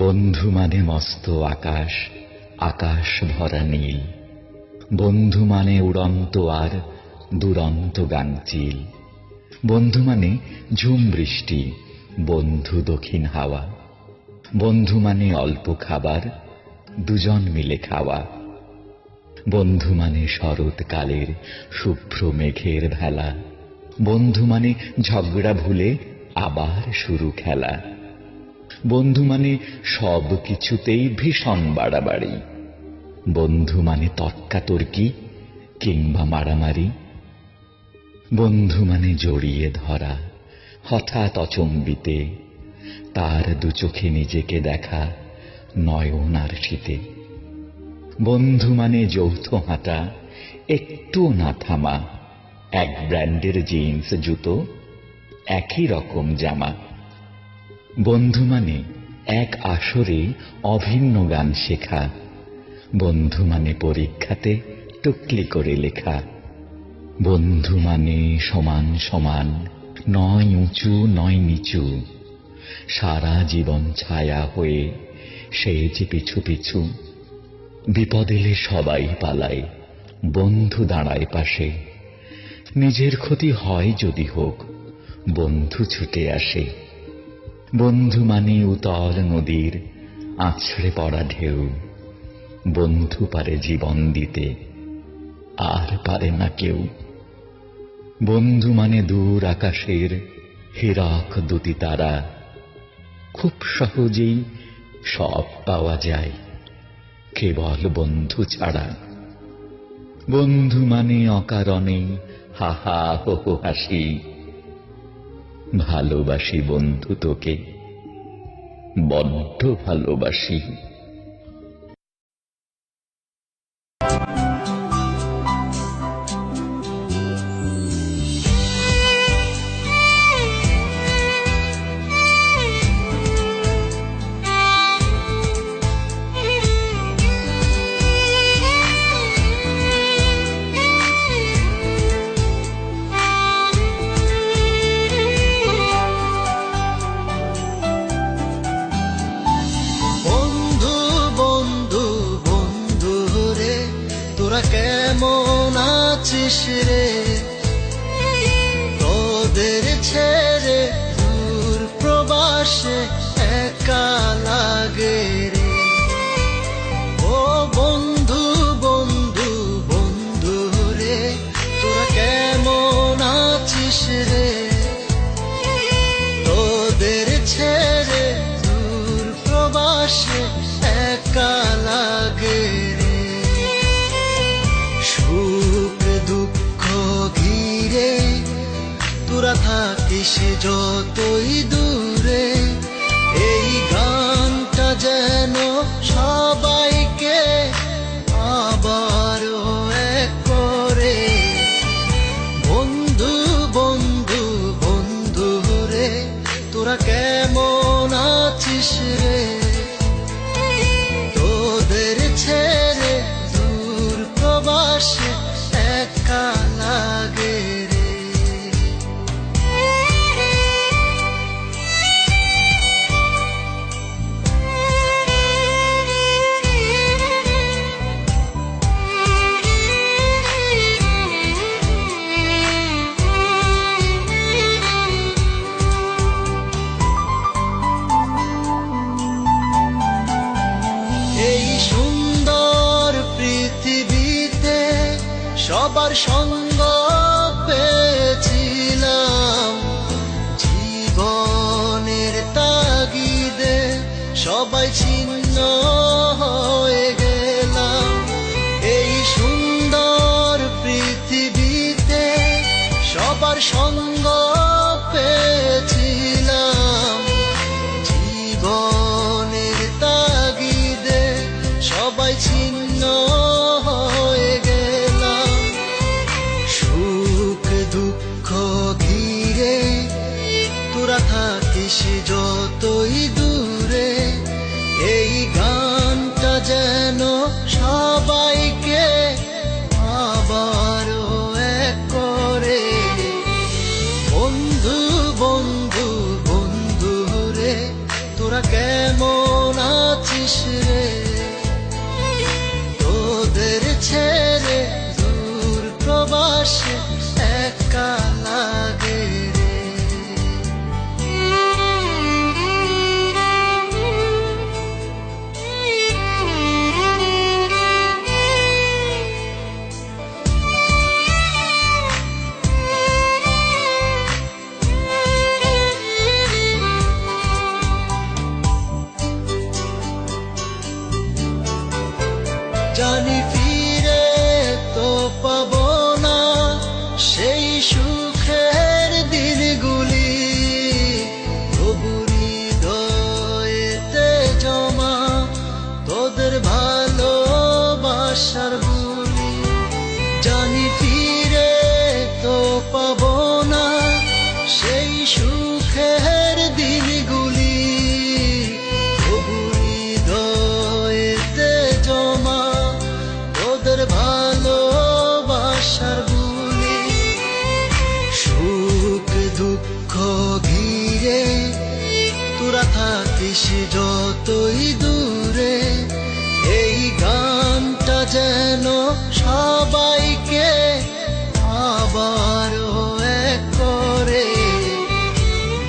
বন্ধু মানে মস্ত আকাশ, আকাশ ভরা নীল। বন্ধু মানে উড়ন্ত আর দুরন্ত গাংচিল। বন্ধু মানে ঝুম বৃষ্টি, বন্ধু দক্ষিণ হাওয়া। বন্ধু মানে অল্প খাবার, দুজন মিলে খাওয়া। বন্ধু মানে শরৎকালের শুভ্র মেঘের ভেলা। বন্ধু মানে ঝগড়া ভুলে আবার শুরু খেলা। বন্ধু মানে সব কিছুতেই ভীষণ বাড়াবাড়ি। বন্ধু মানে তর্কাতর্কি কিংবা মারামারি। বন্ধু মানে জড়িয়ে ধরা হঠাৎ অচম্বিতে, তার দু চোখে নিজেকে দেখা নয়ন আর শীতে। বন্ধু মানে যৌথ হাঁটা, একটু না থামা, এক ব্র্যান্ডের জিন্স জুতো, একই রকম জামা। বন্ধু মানে এক আসরে অভিন্ন গান শেখা। বন্ধু মানে পরীক্ষাতে টুকলি করে লেখা। বন্ধু মানে সমান সমান, নয় উঁচু নয় নিচু, সারা জীবন ছায়া হয়ে সেজ পিছু পিছু। বিপদ এলে সবাই পালায়, বন্ধু দাঁড়ায় পাশে। নিজের ক্ষতি হয় যদি হোক, বন্ধু ছুটে আসে। বন্ধু মানে উতল নদীর আছড়ে পড়া ঢেউ। বন্ধু পারে জীবন দিতে, আর পারে না কেউ। বন্ধু মানে দূর আকাশের হীরক দুটি তারা। খুব সহজেই সব পাওয়া যায় কেবল বন্ধু ছাড়া। বন্ধু মানে অকারণে হাহা হো হো হাসি। ভালোবাসি বন্ধু তোকে, বড্ড ভালোবাসি। কেমন আছিস রে? তোদের ছেড়ে দূর প্রবাসে একা লাগে রে। ও বন্ধু বন্ধু বন্ধু রে, তোরা কেমন আছিস রে? তোদের ছেড়ে দূর প্রবাসে একা লাগে রে। সুখ দুঃখ ঘিরে তোরা থাকিস যতই দূরে। এই গানটা যেন সবাইকে আবার এক করে। বন্ধু বন্ধু বন্ধু রে, তোরা কেমন আছিস রে? তোদের ছেড়ে দূর প্রবাসে একা লাগে রে। এই সুন্দর পৃথিবীতে সবার সঙ্গ পেয়েছিলাম। জীবনের তাগিদে সবাই ছিন্ন হয়ে গেলাম। এই সুন্দর পৃথিবীতে সবার সঙ্গ পেয়েছিলাম। জীবনের তাগিদে সবাই ছিন্ন হয়ে গেলাম। থাকিস যতই দূরে, এই গানটা যেন সবাইকে আবার এক করে।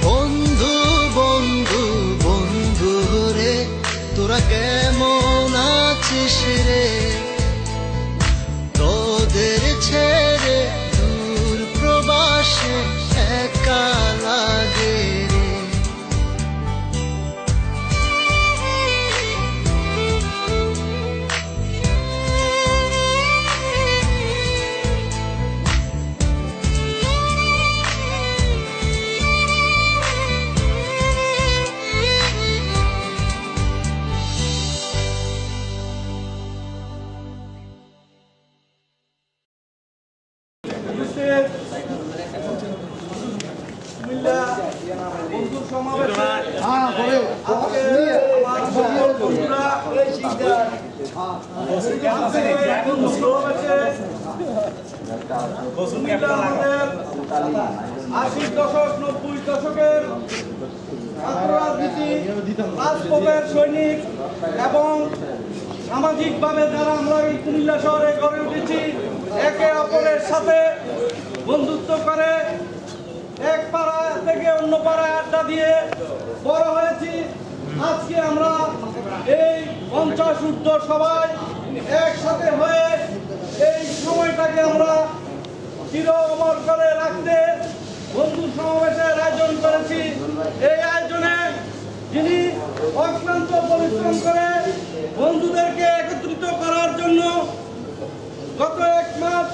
বন্ধু বন্ধু বন্ধু রে, তোরা কেমন আছিস রে? তোদের ছেড়ে দূর প্রবাসে একা লাগে রে। বন্ধুর সমাবেশে বন্ধুরা আমাদের 80 দশক 90 দশকের রাজনীতি রাজপথের সৈনিক এবং সামাজিকভাবে যারা আমরা এই কুমিল্লা শহরে গড়ে উঠেছি, একে অপরের সাথে বন্ধুত্ব করে এক পাড়া থেকে অন্য পাড়ায় আড্ডা দিয়ে বড় হয়েছি। আজকে আমরা এই 50 ঊর্ধ্ব সবাই একসাথে হয়ে এই সময়টাকে আমরা চির অমর করে রাখতে বন্ধু সমাবেশের আয়োজন করেছি। এই আয়োজনে যিনি অক্লান্ত পরিশ্রম করে বন্ধুদেরকে একত্রিত করার জন্য গত 1 মাস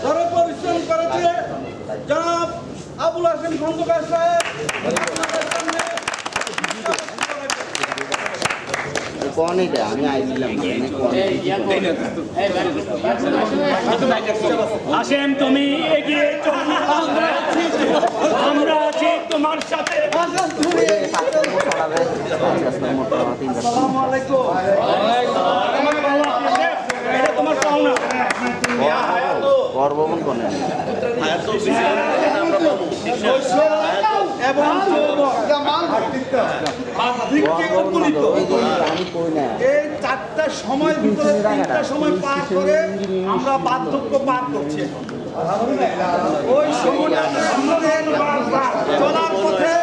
ধরে পরিশ্রম করেছে জনাব আবুল হাসেম খন্দকার সাহেব। আমি আইছিলাম হাসেম, তুমি এগিয়ে চলো, আমরা আছি তোমার সাথে। আসসালামু আলাইকুম। এটা তোমার পাওনা। গর্ববোধ করেন এবং এই 4টা সময়ের ভিতরে 3টা সময় পার করে আমরা বার্ধক্য পার করছি। ওই সময়টা চলার পথে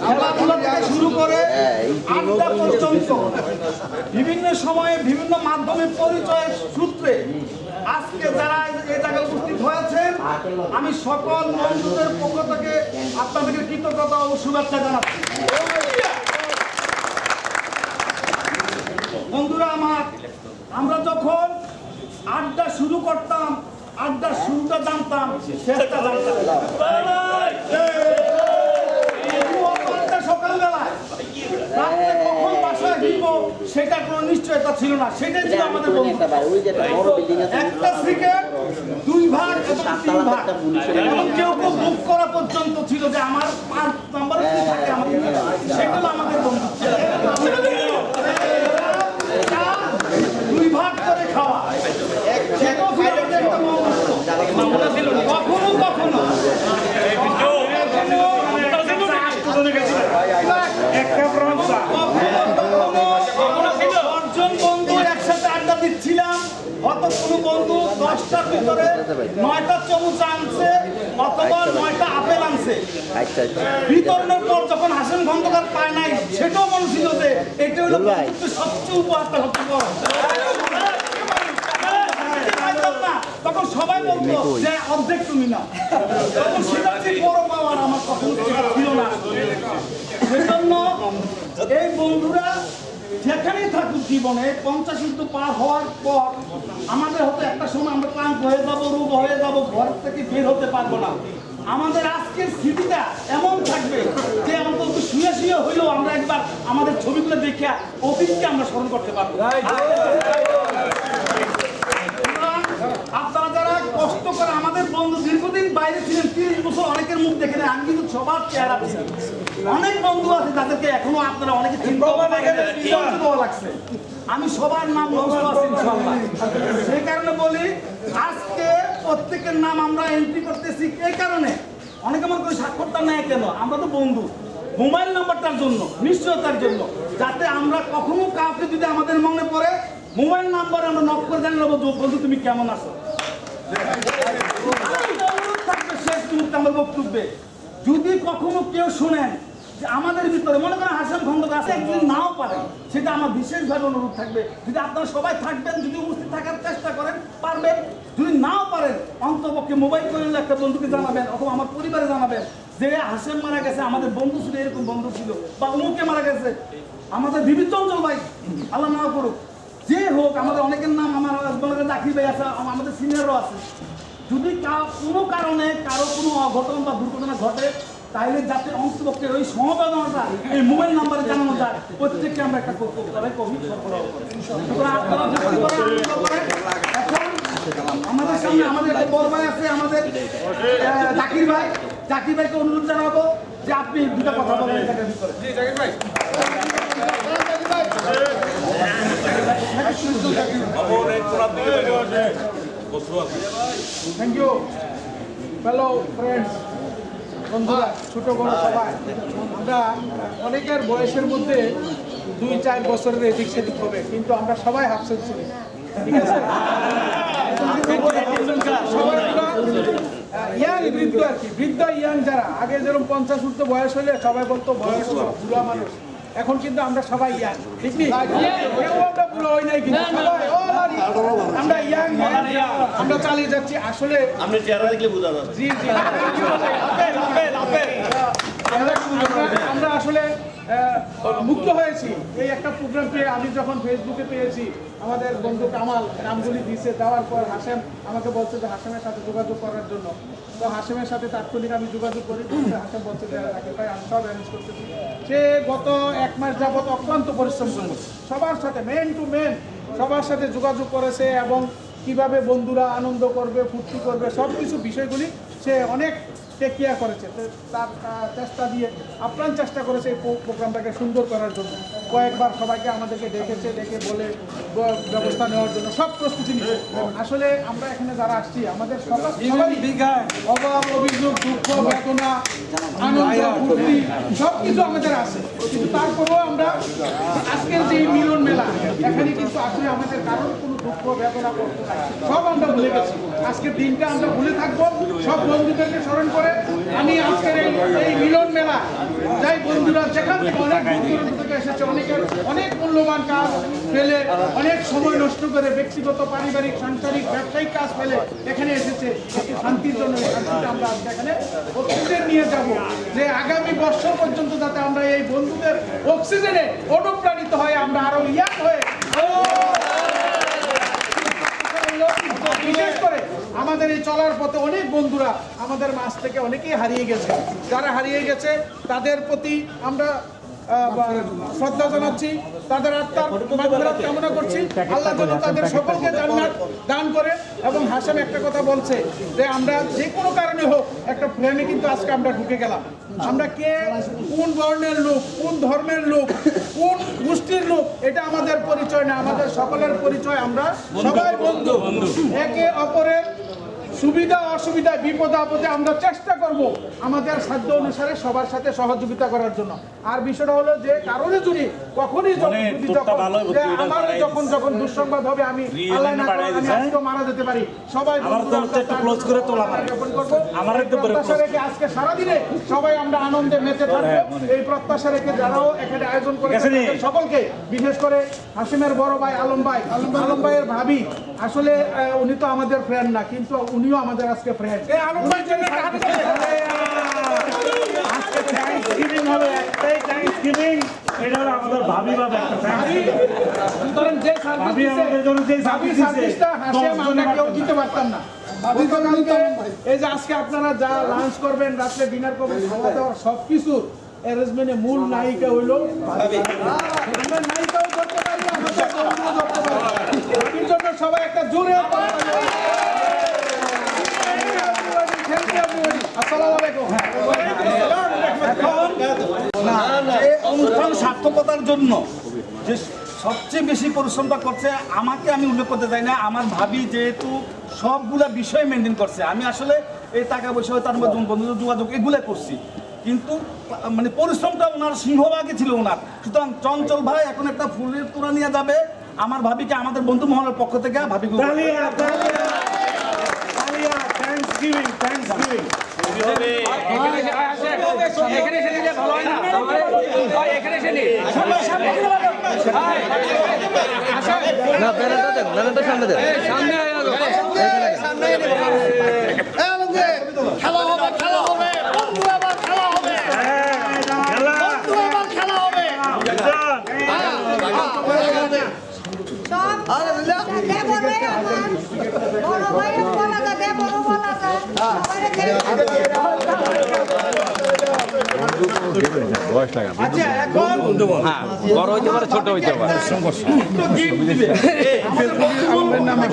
খেলাধুলা থেকে শুরু করে আড্ডা পর্যন্ত বিভিন্ন সময়ে বিভিন্ন মাধ্যমে পরিচয়ের সূত্রে আজকে যারা এই জায়গায় উপস্থিত হয়েছেন, আমি সকল বন্ধুদের পক্ষ থেকে আপনাদেরকে কৃতজ্ঞতা ও শুভেচ্ছা জানাচ্ছি। বন্ধুরা আমার, আমরা যখন আড্ডা শুরু করতাম, আড্ডার শুরুটা জানতাম, শেষটা জানতাম। সকালবেলায় রাত্রে কখন বাসায় ফিরবো সেটা কোনো নিশ্চয়তা ছিল না। সেটাই ছিল আমাদের একটা ক্রিকেট 2 ভাগ এবং 3 ভাগ, এবং কেউ কেউ বুক করা পর্যন্ত ছিল যে আমার 5 নম্বরে কি থাকে আমাদের, সেগুলো আমাদের বন্ধু 2 ভাগ করে খাওয়া। কখনো কখনো বন্ধু একসাথে আড্ডা দিচ্ছিলাম, অত কোনো বন্ধু 10টার ভিতরে 9টা চামচ আনছে অথবা 9টা আপেল আনছে। বিতরণের পর যখন হাসেম খন্দকার পায় নাই, সেটাও মনে ছিল যে এটা হলো সবচেয়ে উপহারটা সবচেয়ে বড়। তখন সবাই বলতো যে অর্ধেক তুমি না, তখন সেটা যে বড় পাওয়ার আমার কখনো ছিল না। সেজন্য এই বন্ধুরা যেখানেই থাকুক জীবনে 50 ঊর্ধ্ব পার হওয়ার পর আমাদের হয়তো একটা সময় আমরা ক্লান্ত হয়ে যাবো, রোগ হয়ে যাবো, ঘর থেকে বের হতে পারবো না। আমাদের আজকের স্মৃতিটা এমন থাকবে যে আমরা তো শুয়ে শুয়ে হইলেও আমরা একবার আমাদের ছবিগুলো দেখে অতীতকে আমরা স্মরণ করতে পারবো। আপনারা যারা কষ্ট করে আমাদের বন্ধু দীর্ঘদিন বাইরে ছিলেন, 30 বছর অনেকের মুখ দেখে নেই, আমি কিন্তু সবার চেহারা ছিল। অনেক বন্ধু আছে যাদেরকে এখনো আপনারা অনেকে চিন্তা লাগছে, আমি সবার নাম সেই কারণে বলি আজকে প্রত্যেকের নাম আমরা এন্ট্রি করতেছি। এই কারণে অনেকে মনে করি স্বাক্ষরটা নেয় কেন, আমরা তো বন্ধু। মোবাইল নাম্বারটার জন্য, নিশ্চয়তার জন্য, যাতে আমরা কখনো কাউকে যদি আমাদের মনে পড়ে মোবাইল নাম্বার আমরা নক করে জানি নেবো, বন্ধু তুমি কেমন আছো। অনুরোধ থাকবে শেষ মুহূর্তে আমার বক্তব্যে, যদি কখনো কেউ শুনেন যে আমাদের ভিতরে মনে করেন হাসান খন্দকার আছে, একদিন নাও পারেন, সেটা আমার বিশেষভাবে অনুরোধ থাকবে, যদি আপনারা সবাই থাকবেন, যদি উপস্থিত থাকার চেষ্টা করেন পারবেন, যদি নাও পারেন অন্তপক্ষে মোবাইল করে একটা বন্ধুকে জানাবেন অথবা আমার পরিবারে জানাবেন যে হাসেম মারা গেছে, আমাদের বন্ধু ছিল, এরকম বন্ধু ছিল, বা অমুকে মারা গেছে, আমাদের বিবিধ চঞ্চল ভাই আল্লাহ না করুক, যে হোক, আমাদের অনেকের নাম আমার জাকির ভাই আছে, আমাদের সিনিয়রও আছে। যদি কোনো কারণে কারো কোনো অঘটন বা দুর্ঘটনা ঘটে, তাইলে যাতে অন্তপক্ষে ওই সমবেদনাটা এই মোবাইল নাম্বারে জানানো যায়, প্রত্যেককে আমরা একটা কোভিড সরবরাহ করি। সুতরাং আপনারা যুক্তি করেন, আনন্দ করেন। এখন আমাদের সামনে আমাদের একটা বড় ভাই আছে, আমাদের জাকির ভাই, জাকির ভাইকে অনুরোধ জানাবো যে আপনি দুটো কথা বলেন এটার ভিতরে। জি জাকির ভাই। থ্যাংক ইউ হ্যালো ফ্রেন্ডস, বন্ধুরা, ছোট বড় সবাই। আমরা অনেকের বয়সের মধ্যে 2-4 বছরের এদিক সেদিক হবে, কিন্তু আমরা সবাই হাফ সেঞ্চুরি, ঠিক আছে? সবাই ইয়াং বৃদ্ধ আর কি, বৃদ্ধ ইয়াং যারা, আগে যেরকম 50 উর্ধ্ব বয়স হলে সবাই বলতো বয়স বুড়া মানুষ, এখন কিন্তু আমরা সবাই ইয়াং, ঠিক নেই? কেউ আমরা বুড়ো হই নাই, কিন্তু সবাই আমরা ইয়াং, আমরা চালিয়ে যাচ্ছি। আসলে আপনি চেহারা দেখলে বোঝা যাচ্ছে। জি জি, আমরা আসলে মুক্ত হয়েছি এই একটা প্রোগ্রাম পেয়ে। আমি যখন ফেসবুকে পেয়েছি, আমাদের বন্ধু কামাল নামগুলি দিয়েছে, দেওয়ার পর হাসেম আমাকে বলছে যে হাসেমের সাথে যোগাযোগ করার জন্য। তো হাসেমের সাথে তাৎক্ষণিক আমি যোগাযোগ করি, হাসেম বলছে যে রাকিব ভাই আমি সব অ্যারেঞ্জ করতেছি। সে গত 1 মাস যাবত অক্লান্ত পরিশ্রম করেছে, সবার সাথে মেন টু মেন সবার সাথে যোগাযোগ করেছে, এবং কিভাবে বন্ধুরা আনন্দ করবে, ফুর্তি করবে, সব কিছু বিষয়গুলি সে অনেক টেক কেয়ার করেছে। তার চেষ্টা দিয়ে আপ্রাণ চেষ্টা করেছে এই প্রোগ্রামটাকে সুন্দর করার জন্য। কয়েকবার সবাইকে আমাদেরকে ডেকেছে, ডেকে বলে ব্যবস্থা নেওয়ার জন্য সব প্রস্তুতি নিচ্ছে। আসলে আমরা এখানে যারা আসছি, আমাদের সবারই অভাব, অভিযোগ, দুঃখ, বেদনা, আনন্দ, ফুর্তি সব কিছু আমাদের আছে, কিন্তু তারপরেও আমরা আজকের যে মিলন মেলা, এখানে কিন্তু আসলে আমাদের কারোর কোনো দুঃখ, বেদনা, কষ্ট নাই, সব আমরা ভুলে গেছি। আজকের দিনটা আমরা ভুলে থাকবো, সব বন্ধুদেরকে স্মরণ করে। আমি আজকের এই মিলন মেলা, যাই বন্ধুরা যেখান থেকে অনেক বন্ধুরা থেকে এসেছে, অনেকের অনেক মূল্যবান কাজ ফেলে, অনেক সময় নষ্ট করে, ব্যক্তিগত, পারিবারিক, সাংসারিক, ব্যবসায়িক কাজ ফেলে এখানে এসেছে একটি শান্তির জন্য। এই শান্তিটা আমরা আজকে এখানে অক্সিজেন নিয়ে যাব, যে আগামী বছর পর্যন্ত যাতে আমরা এই বন্ধুদের অক্সিজেনে অনুপ্রাণিত হয়ে আমরা আরো ইয়াং হয়ে, বিশেষ করে আমাদের এই চলার পথে অনেক বন্ধুরা আমাদের মাঝ থেকে অনেকেই হারিয়ে গেছে। যারা হারিয়ে গেছে তাদের প্রতি আমরা শ্রদ্ধা জানাচ্ছি, তাদের আত্মার মাগফিরাত কামনা করছি। আল্লাহ যেন তাদের সকলকে জান্নাত দান করে। এবং হাসেম একটা কথা বলছে যে আমরা যে কোনো কারণে হোক একটা ফ্রেমে কিন্তু আজকে আমরা ঢুকে গেলাম। আমরা কে, কোন বর্ণের লোক, কোন ধর্মের লোক, কোন গোষ্ঠীর লোক, এটা আমাদের পরিচয় না, আমাদের সকলের পরিচয় আমরা সবাই বন্ধু। একে অপরের সুবিধা অসুবিধা, বিপদ আপদে আমরা চেষ্টা করব আমাদের সাধ্য অনুসারে সবার সাথে সহযোগিতা করার জন্য। আর বিষয়টা হলো যে কারণে যদি কখনই আমার যখন দুঃসংবাদ হবে, আমি আল্লাহ না করে আমি আজকে মারা যেতে পারি, সবাই প্রত্যাশা রেখে আজকে সারাদিনে সবাই আমরা আনন্দে মেতে থাকবো, এই প্রত্যাশা রেখে যারাও এখানে আয়োজন করে সকলকে, বিশেষ করে হাসিমের বড় ভাই আলম ভাইয়ের ভাবি, আসলে উনি তো আমাদের ফ্রেন্ড না, কিন্তু উনিও আমাদের আজকে ফ্রেন্ড। আলম ভাইয়ের জন্য আজকে থ্যাঙ্কসগিভিং হবে, একটাই থ্যাঙ্কসগিভিং, এটা হলো আমাদের ভাবি বাবা একটা ধরেন যে সার্ভিসটা হাসেম আমরা কেউ দিতে পারতাম না। এই যে আজকে আপনারা যা লাঞ্চ করবেন, রাত্রে ডিনার করবেন, খাওয়া দাওয়ার সবকিছুর অ্যারেঞ্জমেন্টে মূল নায়িকা হইলো আমরা নায়িকাও করতে পারি, আমাদের কর্মীও করতে পারি। এর জন্য সবাই একটা জোরে অনুষ্ঠান সার্থকতার জন্য যে সবচেয়ে বেশি পরিশ্রমটা করছে আমাকে, আমি উল্লেখ করতে চাই না, আমার ভাবি যেহেতু সবগুলা বিষয় মেনটেন করছে। আমি আসলে এই টাকা পয়সা, তার মধ্যে বন্ধুদের যোগাযোগ এগুলো করছি, কিন্তু মানে পরিশ্রমটা ওনার সিংহভাগই ছিল ওনার। সুতরাং চঞ্চল ভাই এখন একটা ফুলের তোড়া নিয়ে যাবে আমার ভাবিকে আমাদের বন্ধু মহলের পক্ষ থেকে ভাবি তালিয়া তালিয়া তালিয়া থ্যাঙ্কসগিভিং থ্যাঙ্কসগিভিং খেলা হবে খেলা হবে বন্ধু আবার খেলা হবে খেলা বন্ধু আবার খেলা হবে আচ্ছা এখন বড় হইতে পারে ছোট হইতে পারে গিফট দিবে আমাদের নামে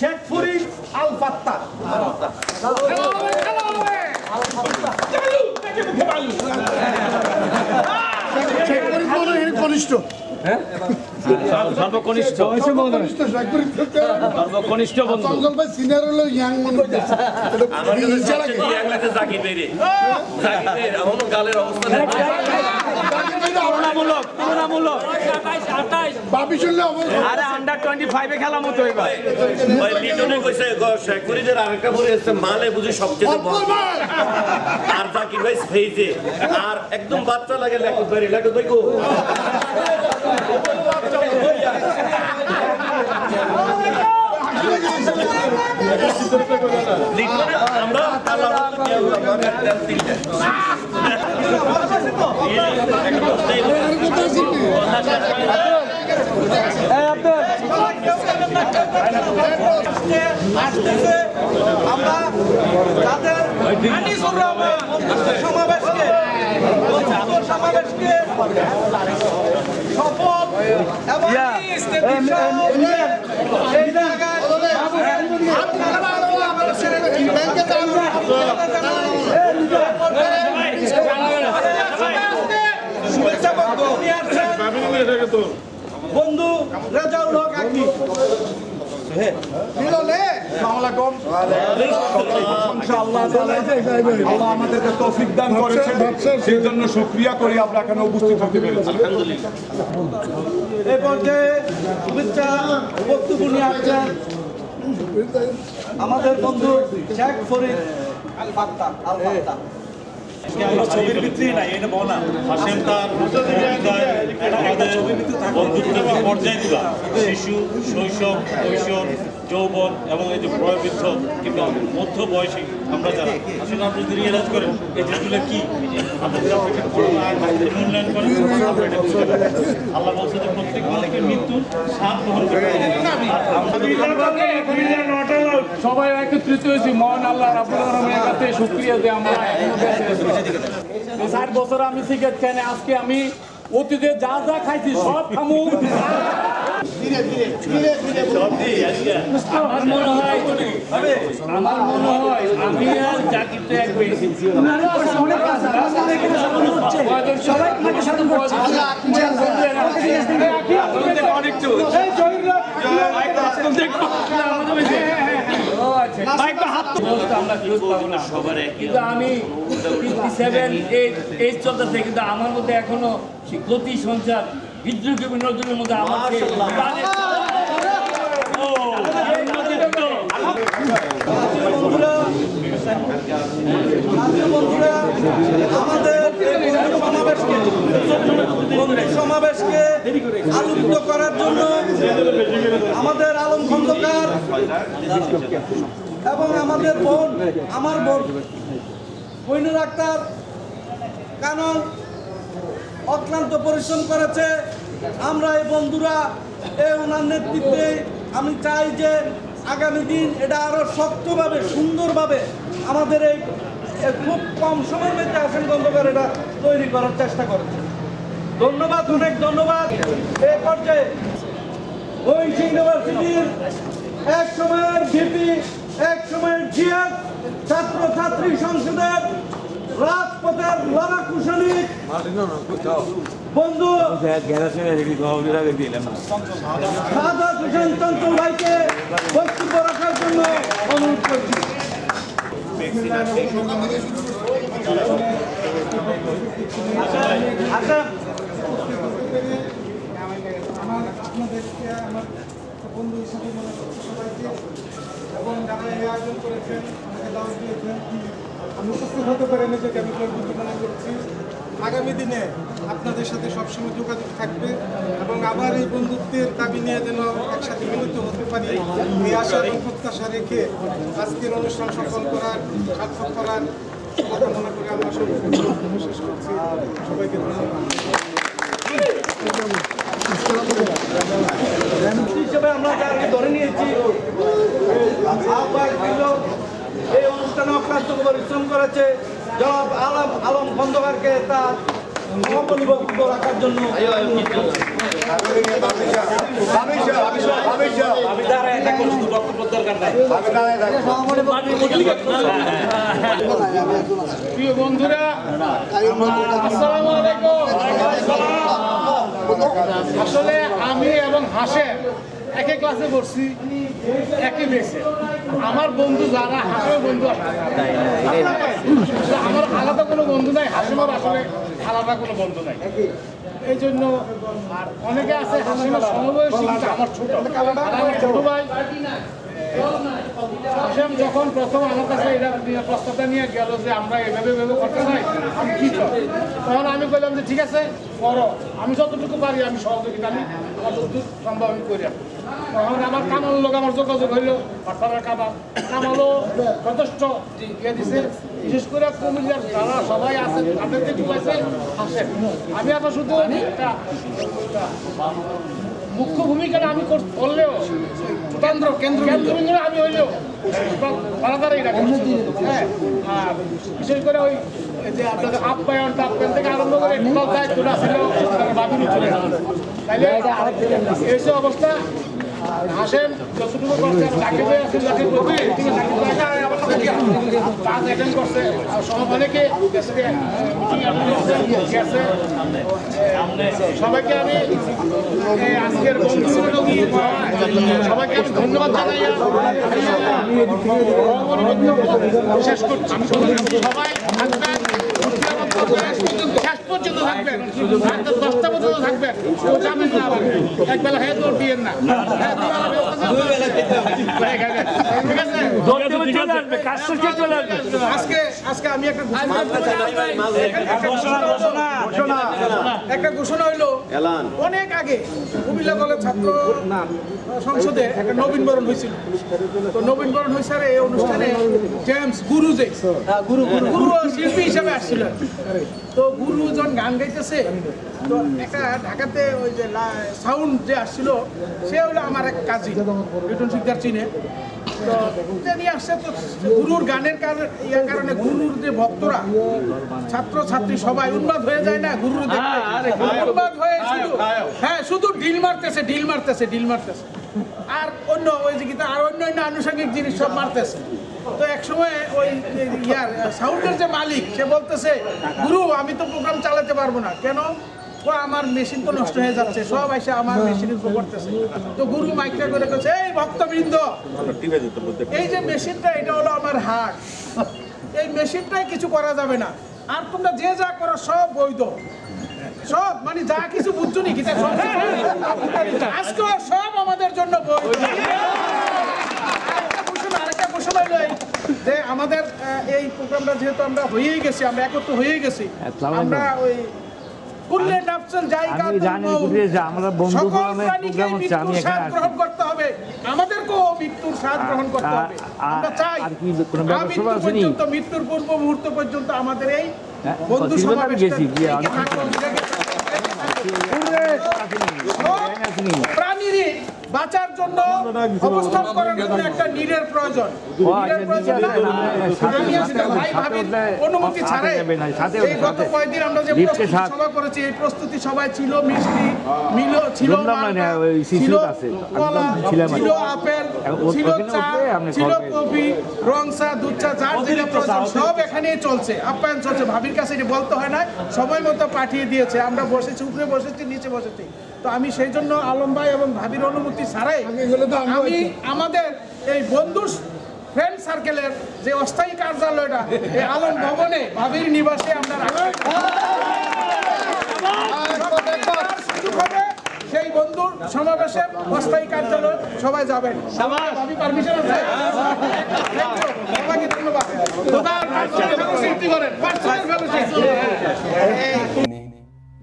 শেখ ফরিদ আল ফাত্তা কনিষ্ঠ সর্বকনিষ্ঠ সর্বকনিষ্ঠ বন্ধু চঞ্চল ভাই সিনিয়র হলো ইয়াং মানুষ জাকির বেরে জাকির এমন গালের অবস্থা তুলনামূলক তুলনামূলক বাপি শুনলে আরে আন্ডার 25 এ খেলা মতো এবার ভাই লিটনে কইছে শেখ ফরিদের আরেকটা পরে আছে মালে বুঝি সবচেয়ে বড় আর জাকির ভাই ফেজে আর একদম বাচ্চা লাগে লেখক ধরে লেখক দেখো আমরা আসতেছে আমরা যাদের সমাবেশকে সফল এবং এই জায়গায় শুভেচ্ছা বক্তব্য নিয়ে আসছেন বন্ধু রেজাউল হক আকি। আল্লাহ আমাদেরকে তৌফিক দান করেছেন, সেই জন্য শুকরিয়া করি আমরা এখানে উপস্থিত হতে পেরেছি। এই পর্যায়ে শুভেচ্ছা বক্তব্য নিয়ে আসছেন আমাদের বন্ধু শেখ ফরিদ আল ফাত্তা ছবির ভিত্তি নাই এটা বলা হাসেম তার আমাদের বন্ধুত্বের পর্যায়গুলো শিশু শৈশব কৈশোর যৌবন এবং এই যে বয়োবৃদ্ধ কিংবা মধ্য বয়সী আমরা যারা আসলে আপনি যদি রিয়েলাইজ করেন এই জিনিসগুলো কি আপনাদের মূল্যায়ন করেন আমরা এটা বুঝতে পারি। আল্লাহ বলছে যে প্রত্যেক মানুষের মৃত্যুর স্বাদ গ্রহণ করতে সবাই একত্রিত হয়েছি মহান আল্লাহ রাব্বুল আলামিনের কাছে শুকরিয়া যে আমরা এখনো বেঁচে আছি। 60 বছর আমি সিগারেট খাই না, আজকে আমি অতীতে যা যা খাইছি সব খামু। আমার মনে হয় আমি আর জাকির তো এক বেশি কিন্তু আমি 57 চলতেছে, কিন্তু আমার মধ্যে এখনো গতি সঞ্চার বিদ্রোহ নজরের মধ্যে আমার আমাদের সমাবেশকে আলোকিত করার জন্য আমাদের আলম খন্দকার এবং আমাদের বোন আমার বোন কইনুর আক্তার কানন অক্লান্ত পরিশ্রম করেছে। আমরা এই বন্ধুরা ওনার নেতৃত্বে আমি চাই যে আগামী দিন এটা আরো শক্তভাবে সুন্দরভাবে আমাদের এই খুব কম সময়ের মধ্যে আসেন খন্দকার এটা তৈরি করার চেষ্টা করেছে। ধন্যবাদ, অনেক ধন্যবাদ। এই পর্যায়ে মহিষ ইউনিভার্সিটির এক সময়ের ভিপি, এক সময়ের জিএস, ছাত্র ছাত্রী সংসদের রাজপথের লড়াকু সৈনিক বন্ধু সাদা হোসেন চঞ্চল ভাইকে বক্তব্য রাখার জন্য অনুরোধ করছি। আমার আপনাদেরকে আমার বন্ধু হিসাবে মনে করছি সবাইকে, এবং যারা এই আয়োজন করেছেন আমাকে দাওয়াত দিয়েছেন, আমি উপস্থিত হতে পারিনি যে আমি বন্ধু মনে করছি। আগামী দিনে আপনাদের সাথে সবসময় যোগাযোগ থাকবে এবং আবার এই বন্ধুত্বের দাবি নিয়ে যেন একসাথে মিলিত হতে পারি, এই আশা এবং প্রত্যাশা রেখে আজকের অনুষ্ঠান সফল করার, সার্থক করার কথা মনে করে আমরা সবাই শেষ করছি। সবাইকে ধন্যবাদ। হিসেবে আমরা যাকে ধরে নিয়েছি, এই অনুষ্ঠানে অক্লান্ত পরিশ্রম করেছে জনাব আলম খন্দকারকে তার মহাপরিবক্ত রাখার জন্য। প্রিয় বন্ধুরা, আসসালামু আলাইকুম। আসলে আমি এবং হাসেম একই ক্লাসে পড়ছি, একই বেসে। আমার বন্ধু যারা, হাসেমের বন্ধু আমার আলাদা কোনো বন্ধু নাই, হাসেমের আসলে আলাদা কোনো বন্ধু নাই। এই জন্য আর অনেকে আছে হাসেমের সমবয়সী, কিন্তু আমার ছোট, আমার ছোট ভাই হাসেম যখন প্রথম আমার কাছে এটা প্রস্তাবটা নিয়ে গেল যে আমরা এভাবে করতে চাই, আমি কি করি, তখন আমি বললাম যে ঠিক আছে করো, আমি যতটুকু পারি আমি সহযোগিতা, আমি আমার যতটুকু সম্ভব আমি করি। তখন আমার কামাল লোক আমার যোগাযোগ হইল, পাঠার কামালও যথেষ্ট ইয়ে দিছে, বিশেষ করে কুমিল্লার যারা সবাই আছে তাদেরকে ঢুকাইছে হাসেম। আমি এখন শুধু একটা মুখ্য ভূমিকাটা আমি করলেও কেন্দ্রবিন্দু আমি হইলেও আলাদাই রাখি। হ্যাঁ, আর বিশেষ করে ওই যে আপনাদের আপ্যায়ন থেকে আরম্ভ করে টোটাল দায়িত্বটা ছিল বাবিনি চলে যাবে। তাইলে এইসব অবস্থা হাসেম যতটুকু করছে, চাকরিতে আছে চাকরির প্রতি কাজ অ্যাটেন্ড করছে, অনেকে গেছে, সবাইকে আমি আজকের বন্ধু সবাইকে আমি ধন্যবাদ জানাই, শেষ করছি। সবাই থাকবেন, শেষ পর্যন্ত থাকবেন, 10টা পর্যন্ত থাকবেন, যাবেন না, আবার একবেলা হ্যাঁ দৌড় দিয়েন না, আজকে আমি একটা ঘোষণা হইলো, অনেক আগে কুমিল্লা কলেজ ছাত্র সংসদে একটা নবীনবরণ হয়েছিল। তো নবীনবরণ হয়েছে এই অনুষ্ঠানে জেমস গুরু শিল্পী হিসাবে আসছিল। তো গুরু যখন গান গাইতেছে, তো একটা ঢাকাতে ওই যে সাউন্ড যে আসছিল, সে হলো আমার এক কাজী, রিটন শিকদার চিনে। তো নিয়ে আসছে, তো গুরুর গানের কারণে গুরুর যে ভক্তরা, ছাত্র ছাত্রী সবাই উন্মাদ হয়ে যায় না গুরুর দেখতে, উন্মাদ হয়ে শুধু ঢিল মারতেছে আর অন্য ওই যে গীতা আর অন্য আনুষঙ্গিক জিনিস সব মারতেছে। তো এক সময় ওই সাউন্ডের যে মালিক, সে বলতেছে গুরু আমি তো প্রোগ্রাম চালাতে পারবো না। কেন? আমার মেশিন তো নষ্ট হয়ে যাচ্ছে, সব এসে আমার মেশিনের উপর করতেছে। তো গুরু মাইকটা করে বলছে, এই ভক্তবৃন্দ, এই যে মেশিনটা, এটা হলো আমার হার্ট, এই মেশিনটাই কিছু করা যাবে না, আর তোমরা যে যা করো সব বৈধ, সব মানে যা কিছু বুঝছো নি কিতা সব আজকে সব আমাদের জন্য বৈধ। আরেকটা ঘোষণা যে আমাদের এই প্রোগ্রামটা যেহেতু আমরা হয়েই গেছি, আমরা একত্র হয়েই গেছি, আমরা ওই গ্রহণ করতে হবে, আমাদেরকেও মৃত্যুর স্বাদ গ্রহণ করতে হবে। আমরা চাই মৃত্যুর পূর্ব মুহূর্ত পর্যন্ত আমাদের এই বন্ধু প্রাণীরই বাঁচার জন্য অবস্থান করার জন্য একটা নীড়ের প্রয়োজন। অনুমতি ছাড়াই এই গত কয়েকদিন আমরা যে সভা করেছি, এই প্রস্তুতি সভায় ছিল মিষ্টি, ছিল কলা, ছিল আপেল, ছিল চা, ছিল কফি, রং চা, দুধ চা, যার যেটা প্রয়োজন সব এখানেই চলছে, আপ্যায়ন চলছে। ভাবির কাছে এটি বলতে হয় না, সময় মতো পাঠিয়ে দিয়েছে। আমরা বসেছি, উপরে বসেছি, নিচে বসেছি। তো আমি সেই জন্য আলম ভাই এবং ভাবির অনুমতি ছাড়াই আমি আমাদের এই বন্ধু ফ্রেন্ড সার্কেলের যে অস্থায়ী কার্যালয়টা, এই আলম ভবনে ভাবির নিবাসে আমরা সুযোগ হবে সেই বন্ধুর সমাবেশে অস্থায়ী কার্যালয় সবাই যাবেন। আমি পারমিশন আছে? সবাইকে ধন্যবাদ।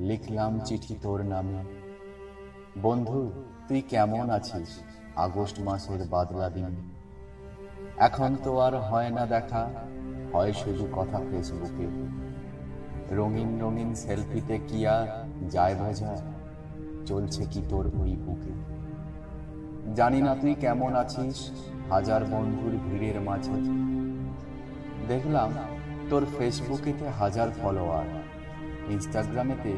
লিখলাম চিঠি তোর নামে, বন্ধু তুই কেমন আছিস? আগস্ট মাসের বাদলা দিন, এখন তো আর হয় না দেখা, হয় শুধু কথা ফেসবুকে। রঙিন রঙিন সেলফিতে কি আর যায় বোঝা, চলছে কি তোর ওই বুকে? জানি না তুই কেমন আছিস হাজার বন্ধুর ভিড়ের মাঝে। দেখলাম তোর ফেসবুকেতে হাজার ফলোয়ার, ইনস্টাগ্রামেতে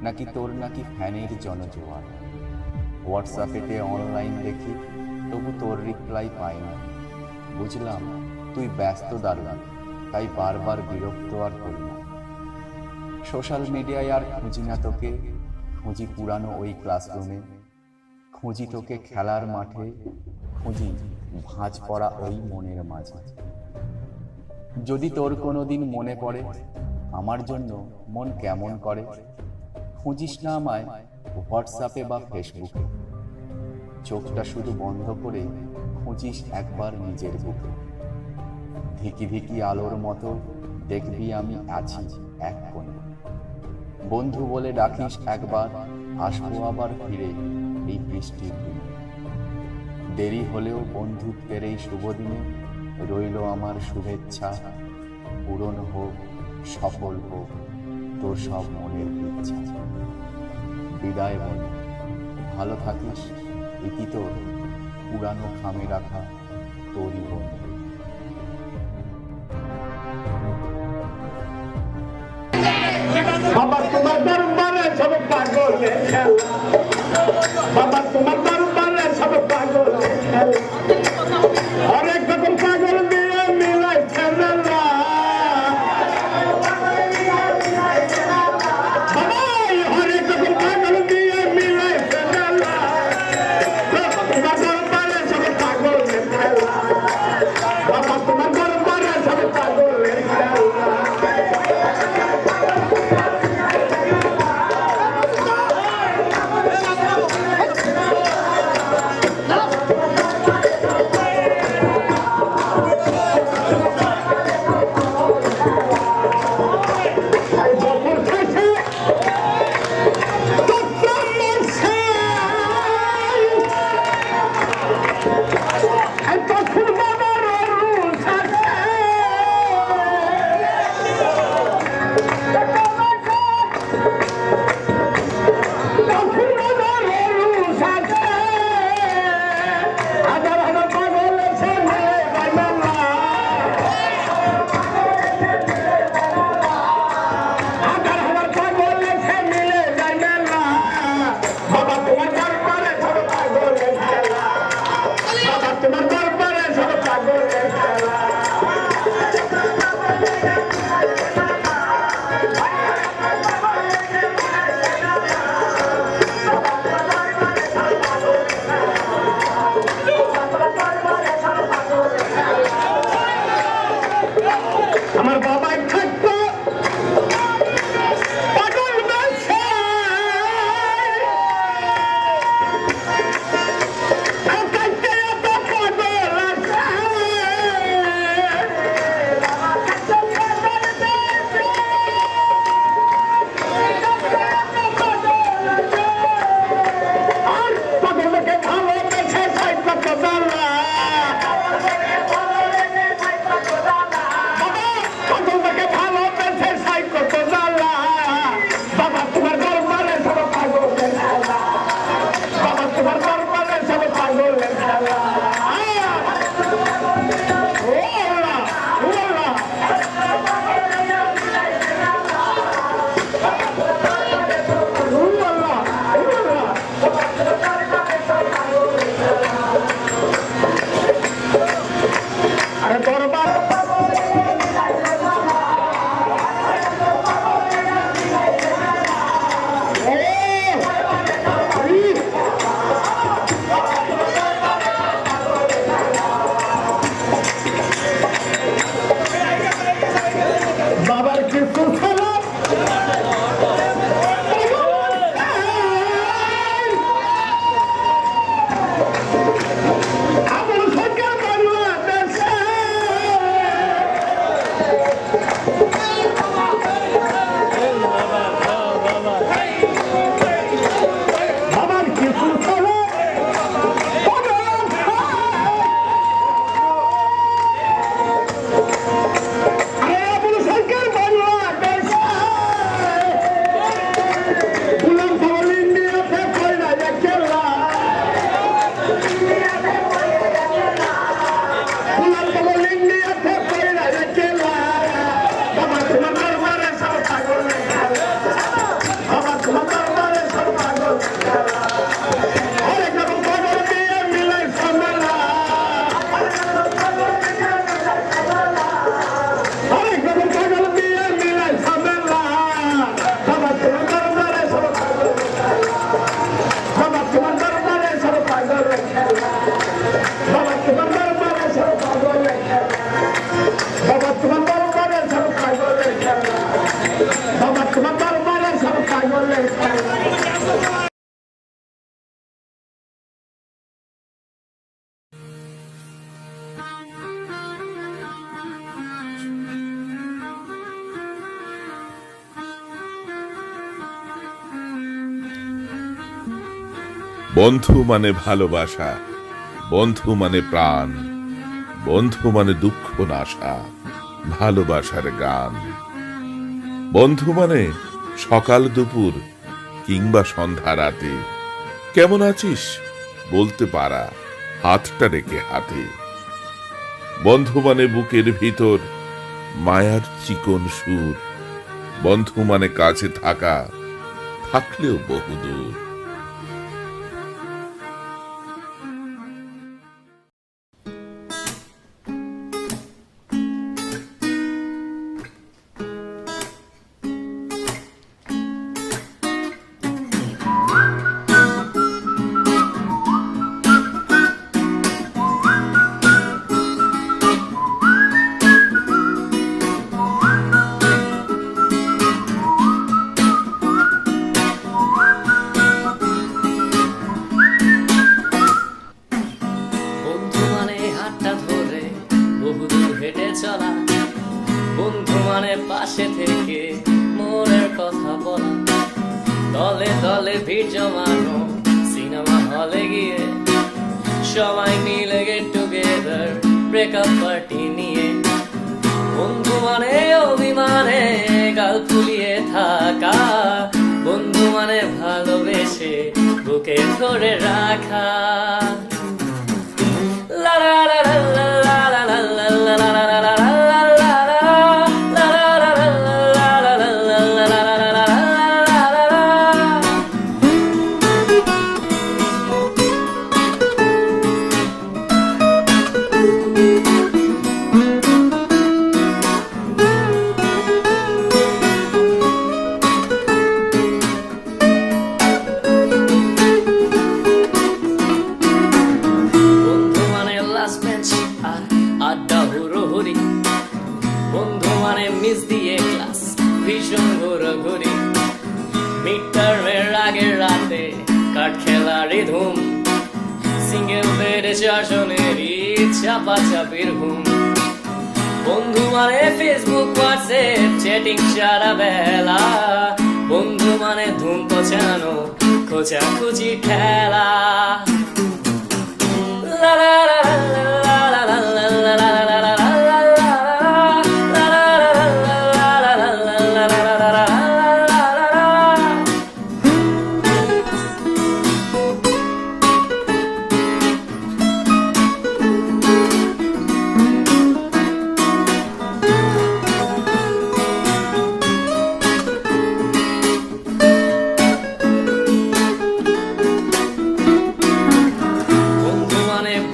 নাকি তোর নাকি ফ্যানের জনজোয়ার। হোয়াটসঅ্যাপেতে অনলাইন দেখি তবু তোর রিপ্লাই পাই না। বুঝলাম তুই ব্যস্ত দারুণ, তাই বারবার বিরক্ত আর করি না। সোশ্যাল মিডিয়ায় আর খুঁজি না তোকে, খুঁজি পুরানো ওই ক্লাসরুমে, খুঁজি তোকে খেলার মাঠে, খুঁজি ভাঁজ পড়া ওই মনের মাঝে। যদি তোর কোনোদিন মনে পড়ে আমার জন্য মন কেমন করে, খুঁজিস না আমায় হোয়াটসঅ্যাপে বা ফেসবুকে, চোখটা শুধু বন্ধ করে খুঁজিস একবার নিজের বুকে। ধিকি ধিকি আলোর মতো দেখবি আমি আছি এক কোণে, বন্ধু বলে ডাকিস একবার, আসবো আবার ফিরে এই বৃষ্টির দিনে। দেরি হলেও বন্ধুত্বের এই শুভ দিনে রইল আমার শুভেচ্ছা, পূরণ হোক সফল হোক তোর সব মনের ইচ্ছা। বিদায় বন্ধু, ভালো থাকিস, এটি তোর পুরানো খামে রাখা তোরই বন্ধু। বাবা তোমার দরবারে সব পাগলে খেলা, বাবা তোমার দরবারে সব পাগলে খেলা, অনেক রকম পাগল দিয়ে মিলাই খেলা। অনেক রকম পাগল দিয়ে মিলাই খেলা, তোমার দরবারে সব পাগলে খেলা, বাবা তোমার দরবারে সব পাগলে খেলা। আমার বাবা থাকতো পাগল বেশে, কাইতে এত পাগল আছে, আর পাগলকে ভালোবেসে সাই কত জ্বালা। বন্ধু মানে ভালোবাসা, বন্ধু মানে প্রাণ, বন্ধু মানে দুঃখ নাশা, ভালোবাসার গান। বন্ধু মানে সকাল দুপুর কিংবা সন্ধ্যা রাতে কেমন আছিস বলতে পারা, হাতটা রেখে হাতে। বন্ধু মানে বুকের ভিতর মায়ার চিকন সুর, বন্ধু মানে কাছে থাকা থাকলেও বহুদূর। বন্ধু মানে হাতটা ধরে বহুদূর হেঁটে চলা, বন্ধু মানে পাশে থেকে মনের কথা বলা, দলে দলে ভিড় জমানো সিনেমা হলে গিয়ে সবাই মিলে গেট টুগেদার ব্রেকআপ পার্টি নিয়ে। বন্ধু মানে অভিমানে গাল ফুলিয়ে থাকা, বন্ধু মানে ভালোবেসে বুকে ধরে রাখা। La la la la la la la la la la la la la আড্ডা হুড়োহুড়ি, বন্ধু মানে মিস দিয়ে ক্লাস ভীষণ ঘোরাঘুরি, মিডটার্মের আগের রাতে কাঠ খেলারই ধুম, সিঙ্গেল বেডে চারজনেরই চাপাচাপির ঘুম। বন্ধু মানে ফেসবুক হোয়াটসঅ্যাপ চ্যাটিং সারা বেলা, বন্ধু মানে ধুম পচানো খোঁচাখুচি ঠেলা। La la la la la la la la la la la la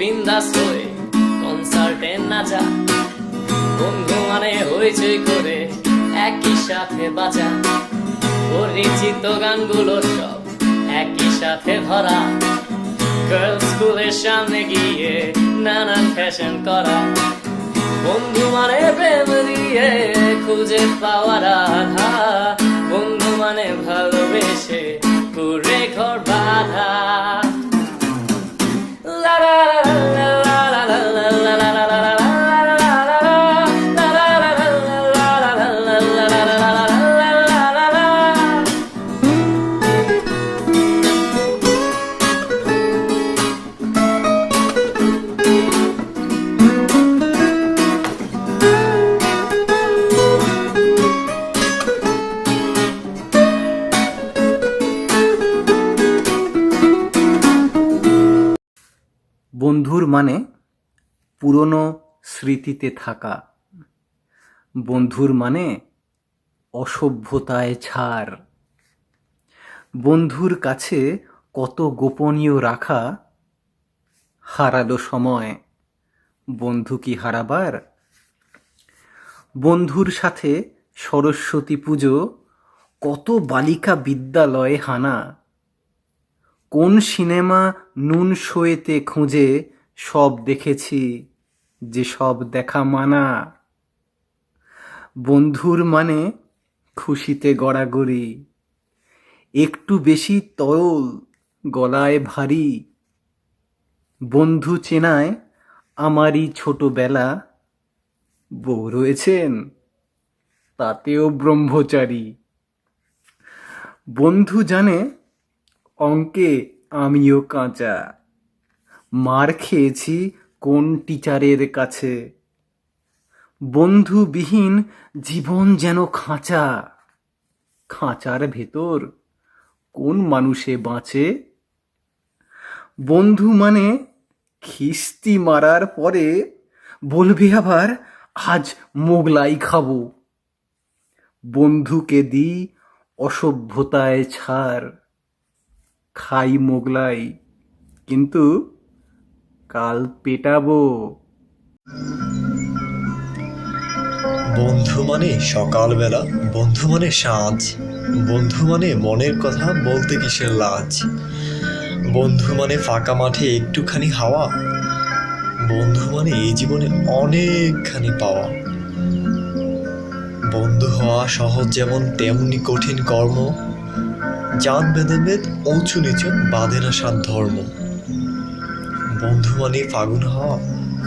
বিন্দাস হয়ে কনসার্টে নাচা, বন্ধু মানে হইচই করে একই সাথে বাজা, পরিচিত গানগুলো সব একই সাথে ধরা, গার্লস স্কুলের সামনে গিয়ে নানান ফ্যাশন করা। বন্ধু মানে প্রেম দিয়ে খুঁজে পাওয়া রাধা, বন্ধু মানে ভালোবেসে পুরে ঘর বাঁধা। La la la la la la la la la la la la বন্ধুর মানে পুরনো স্মৃতিতে থাকা, বন্ধুর মানে অসভ্যতায় ছাড়, বন্ধুর কাছে কত গোপনীয় রাখা, হারালো সময় বন্ধু কি হারাবার। বন্ধুর সাথে সরস্বতী পুজো, কত বালিকা বিদ্যালয়ে হানা, কোন সিনেমা নুন শোয়েতে খুঁজে সব দেখেছি যে সব দেখা মানা। বন্ধুর মানে খুশিতে গড়াগড়ি, একটু বেশি তরল গলায় ভারী, বন্ধু চেনায় আমারই ছোটবেলা, বউ রয়েছেন তাতেও ব্রহ্মচারী। বন্ধু জানে অঙ্কে আমিও কাঁচা, মার খেয়েছি কোন টিচারের কাছে। বন্ধুবিহীন জীবন যেন খাঁচা, খাঁচার ভেতর কোন মানুষে বাঁচে? বন্ধু মানে খিস্তি মারার পরে বলবে আবার আজ মোগলাই খাবো। বন্ধুকে দি অসভ্যতায় ছাড়, খাই মোগলাই কিন্তু কাল পেটাবো। বন্ধু মানে সকালবেলা, বন্ধু মানে সাঁঝ, বন্ধু মানে মনের কথা বলতে কিসের লাজ, বন্ধু মানে ফাঁকা মাঠে একটুখানি হাওয়া, বন্ধু মানে এই জীবনে অনেকখানি পাওয়া। বন্ধু হওয়া সহজ যেমন তেমনি কঠিন কর্ম, জাত ভেদাভেদ উঁচু নিচু বাঁধে না সাত ধর্ম। বন্ধু মানে ফাগুন হওয়া,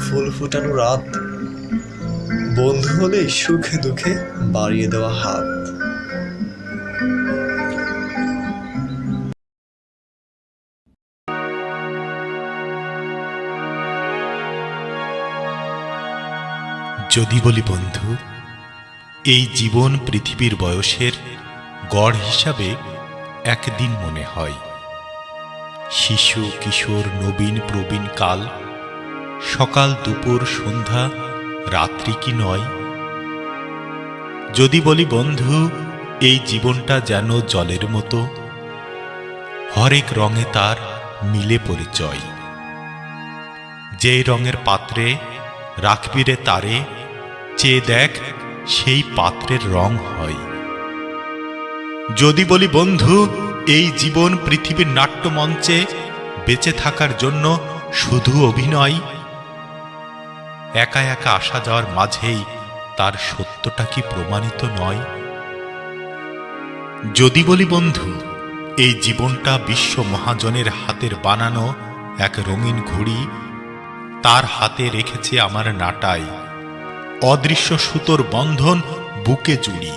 ফুল ফুটানো রাত, বন্ধু হলে সুখে দুঃখে বাড়িয়ে দেওয়া হাত। যদি বলি বন্ধু, এই জীবন পৃথিবীর বয়সের গড় হিসাবে একদিন মনে হয়। শিশু কিশোর নবীন প্রবীণ কাল, সকাল দুপুর সন্ধ্যা রাত্রি কি নয়? যদি বলি বন্ধু, এই জীবনটা যেন জলের মতো, হরেক রঙে তার মিলে পরিচয়। যেই রঙের পাত্রে রাখবি রে তারে, চেয়ে দেখ সেই পাত্রের রং হয়। যদি বলি বন্ধু, এই জীবন পৃথিবীর নাট্যমঞ্চে বেঁচে থাকার জন্য শুধু অভিনয়, একা একা আসা যাওয়ার মাঝেই তার সত্যটা কি প্রমাণিত নয়? যদি বলি বন্ধু, এই জীবনটা বিশ্ব মহাজনের হাতের বানানো এক রঙিন ঘড়ি, তার হাতে রেখেছে আমার নাটাই অদৃশ্য সুতোর বন্ধন বুকে জুড়ি।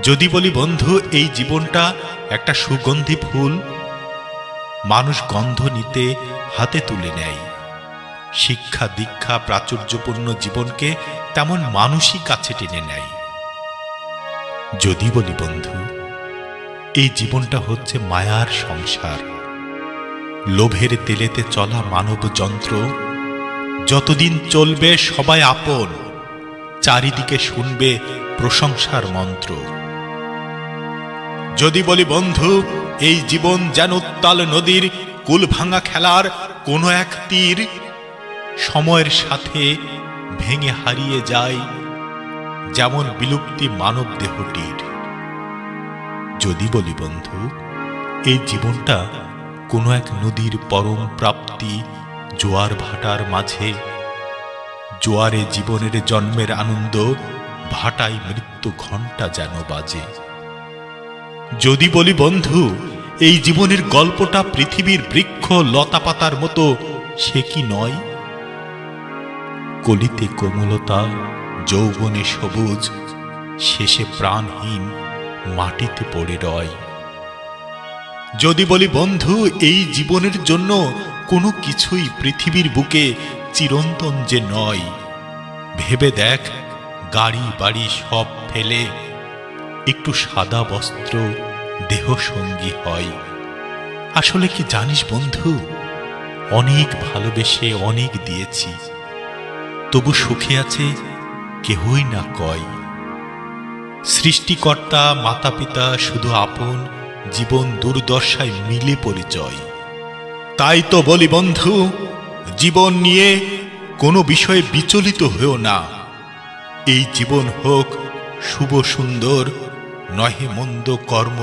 যদি বলি বন্ধু, এই জীবনটা একটা সুগন্ধি ফুল, মানুষ গন্ধ নিতে হাতে তুলে নেয়। শিক্ষা দীক্ষা প্রাচুর্যপূর্ণ জীবনকে তেমন মানুষই কাছে টেনে নেয়। যদি বলি বন্ধু, এই জীবনটা হচ্ছে মায়ার সংসার, লোভের তেলেতে চলা মানব যন্ত্র, যতদিন চলবে সবাই আপন, চারিদিকে শুনবে প্রশংসার মন্ত্র। যদি বলি বন্ধু, এই জীবন যেন উত্তাল নদীর কুল ভাঙা খেলার কোনো এক তীর, সময়ের সাথে ভেঙে হারিয়ে যায় যেমন বিলুপ্তি মানব দেহটির। যদি বলি বন্ধু, এই জীবনটা কোনো এক নদীর পরম প্রাপ্তি, জোয়ার ভাটার মাঝে, জোয়ারে জীবনের জন্মের আনন্দ, ভাটায় মৃত্যু ঘণ্টা যেন বাজে। যদি বলি বন্ধু, এই জীবনের গল্পটা পৃথিবীর বৃক্ষ লতাপাতার মতো, সে কি নয়? কলিতে কোমলতা, যৌবনে সবুজ, শেষে প্রাণহীন মাটিতে পড়ে রয়। যদি বলি বন্ধু, এই জীবনের জন্য কোনো কিছুই পৃথিবীর বুকে চিরন্তন যে নয়, ভেবে দেখ গাড়ি বাড়ি সব ফেলে একটু সাদা বস্ত্র দেহ সঙ্গী হয়। আসলে কি জানিস বন্ধু, অনেক ভালোবেসে অনেক দিয়েছি, তবু সুখে আছে কেহই না কয়। সৃষ্টিকর্তা মাতা পিতা শুধু আপন, জীবন দুর্দশায় মিলে পরিচয়। তাই তো বলি বন্ধু, জীবন নিয়ে কোনো বিষয়ে বিচলিত হয়েও না। এই জীবন হোক শুভ সুন্দর, নহে মন্দ কর্ম,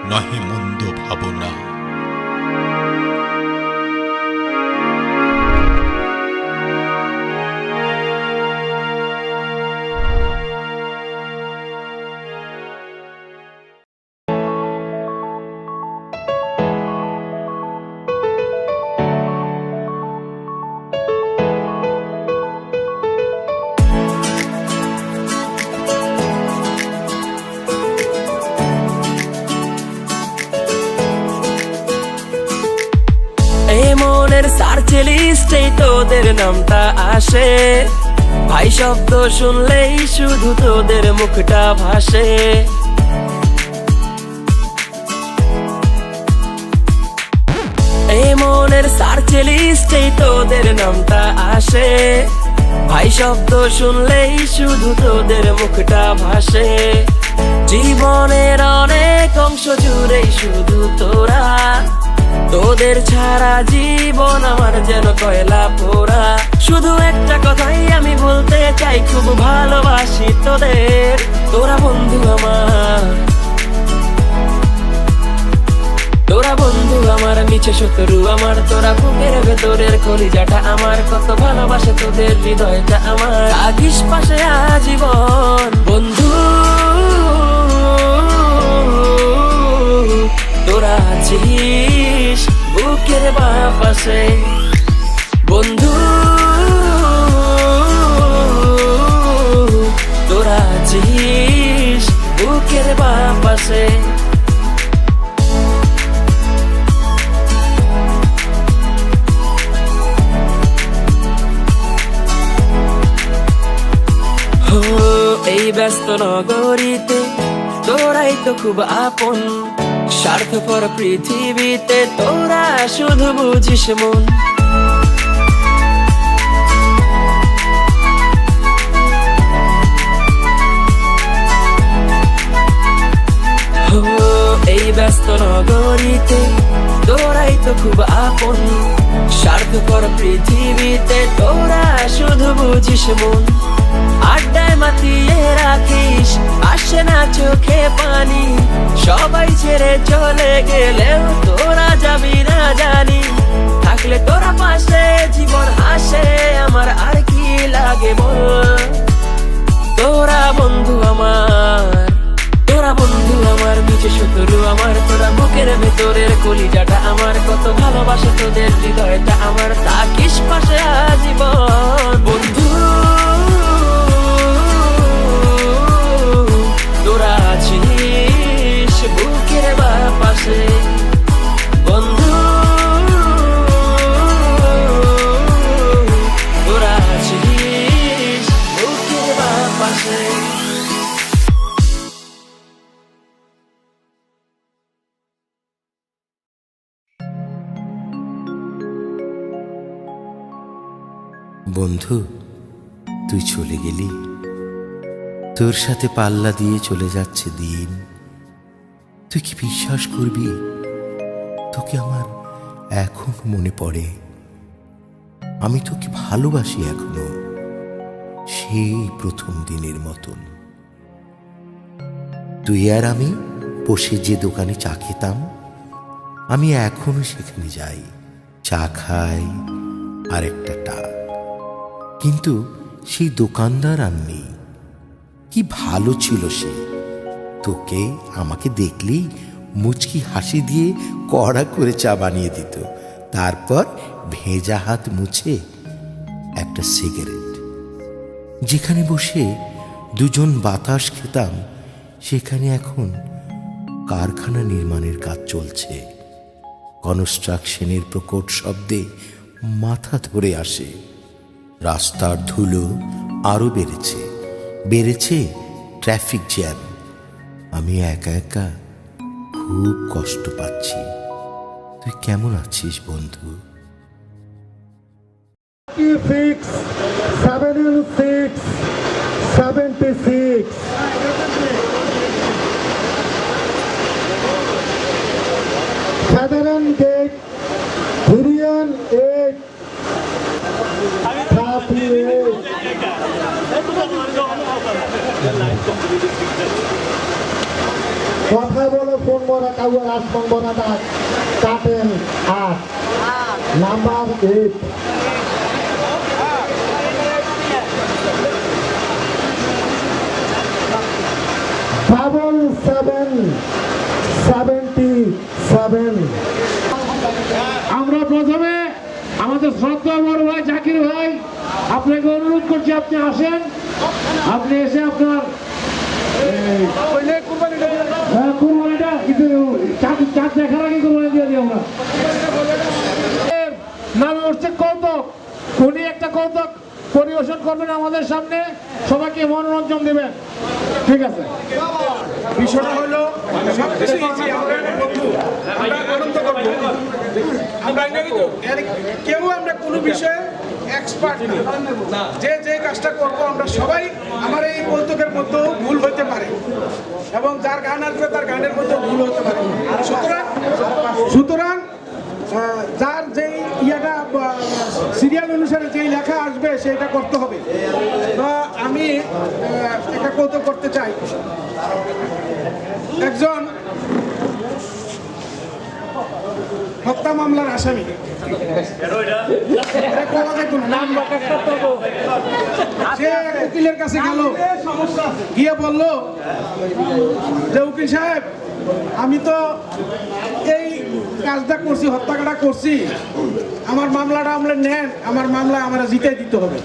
নহে মন্দ ভাবনা। লিস্টেই তোদের নামটা আসে, ভাই শব্দ শুনলেই শুধু তোদের মুখটা ভাসে। এই মনের সার্চ লিস্টেই তোদের নামটা আসে, ভাই শব্দ শুনলেই শুধু তোদের মুখটা ভাসে। জীবনের অনেক অংশ জুড়েই শুধু তোরা, তোদের ছাড়া জীবন আমার যেন কয়লা পোড়া। শুধু একটা কথাই আমি বলতে চাই, খুব ভালোবাসি তোদের, তোরা বন্ধু আমার, তোরা বন্ধু আমার, নিচে শত্রু আমার, তোরা বুকের ভেতরের কলিজাটা আমার, কত ভালোবাসে তোদের হৃদয়টা আমার। থাকিস পাশে আজীবন বন্ধু, তোরা আছিস বুকের বাঁ পাশে বন্ধু, তোরা আছিস বুকের বাঁ পাশে। এই ব্যস্ত নগরীতে তোরাই তো খুব আপন, স্বার্থপর পৃথিবীতে তোরা শুধু বুঝিস মন। এই ব্যস্ত নগরীতে তোরাই তো খুব আপন, স্বার্থপর পৃথিবীতে তোরা শুধু বুঝিস মন। আড্ডায় মাতিয়ে রাখিস, আসে না চোখে পানি, সবাই ছেড়ে চলে গেলেও তোরা যাবি না জানি। থাকলে তোরা পাশে জীবন হাসে আমার, আর কি লাগে বল। তোরা বন্ধু আমার, তোরা বন্ধু আমার, নিচে শত্রু আমার, তোরা বুকের ভেতরের কলিজাটা আমার, কত ভালোবাসে তোদের হৃদয়টা আমার। থাকিস পাশে আজীবন বন্ধু, তোরা আছিস বুকের বাঁ পাশে বন্ধু, তোরা আছিস বুকের বাঁ পাশে। বন্ধু, তুই চলে গেলি, তোর সাথে পাল্লা দিয়ে চলে যাচ্ছে দিন। তুই কি বিশ্বাস করবি, তোকে আমার এখন মনে পড়ে। আমি তোকে ভালোবাসি এখনো, সেই প্রথম দিনের মতন। তুই আর আমি বসে যে দোকানে চা খেতাম, আমি এখনো সেখানে যাই, চা খাই আর একটা টাক। কিন্তু সেই দোকানদার আর নেই। কি ভালো ছিল সে, তোকে আমাকে দেখলেই মুচকি হাসি দিয়ে কড়া করে চা বানিয়ে দিত, তারপর ভেজা হাত মুছে একটা সিগারেট। যেখানে বসে দুজন বাতাস খেতাম, সেখানে এখন কারখানা নির্মাণের কাজ চলছে। কনস্ট্রাকশনের প্রকট শব্দে মাথা ধরে আসে। রাস্তার ধুলো আরো বেড়েছে, বেড়েছে ট্রাফিক জ্যাম। আমি একা একা খুব কষ্ট পাচ্ছি। তুই কেমন আছিস বন্ধু? 76 সাধারণ গেট 308 কথা বলো ফোন বলা কাউয়ার আসমান বনাটা কাটেন 8 নাম্বার 8 77 আমরা প্রথমে আমাদের শ্রদ্ধা বড় ভাই জাকির ভাই, আপনাকে অনুরোধ করছি আপনি আসেন, আপনি এসে আপনার কুরবানিটা কিন্তু চাঁদ দেখার আগে কুরবানি দিয়ে দিই আমরা। নামে উঠছে কৌতুক। উনি একটা কৌতুক পরিবেশন করবেন আমাদের সামনে, সবাইকে মনোরঞ্জন দেবেন। ঠিক আছে, বিষয়টা হলো সবকিছু easy, আমরা বন্ধু, আমরা আনন্দ করবো। আমরা কেউ আমরা কোনো বিষয়ে এক্সপার্ট না, যে যে কাজটা করবো আমরা সবাই, আমার এই কৌতুকের মধ্যেও ভুল হইতে পারে এবং যার গান আসবে তার গানের মধ্যেও ভুল হতে পারে। সুতরাং যার যেই ইয়াটা সিরিয়াল অনুসারে যেই লেখা আসবে সেটা করতে হবে। তো আমি একটা কৌতুক করতে চাই। একজন হত্যা মামলার আসামি, সে উকিলের কাছে গেল, গিয়ে বলল যে উকিল সাহেব, আমি তো এই কাজটা করছি, হত্যাকাটা করছি, আমার মামলাটা আপনি নেন, আমার মামলা আমার জিতাই দিতে হবে।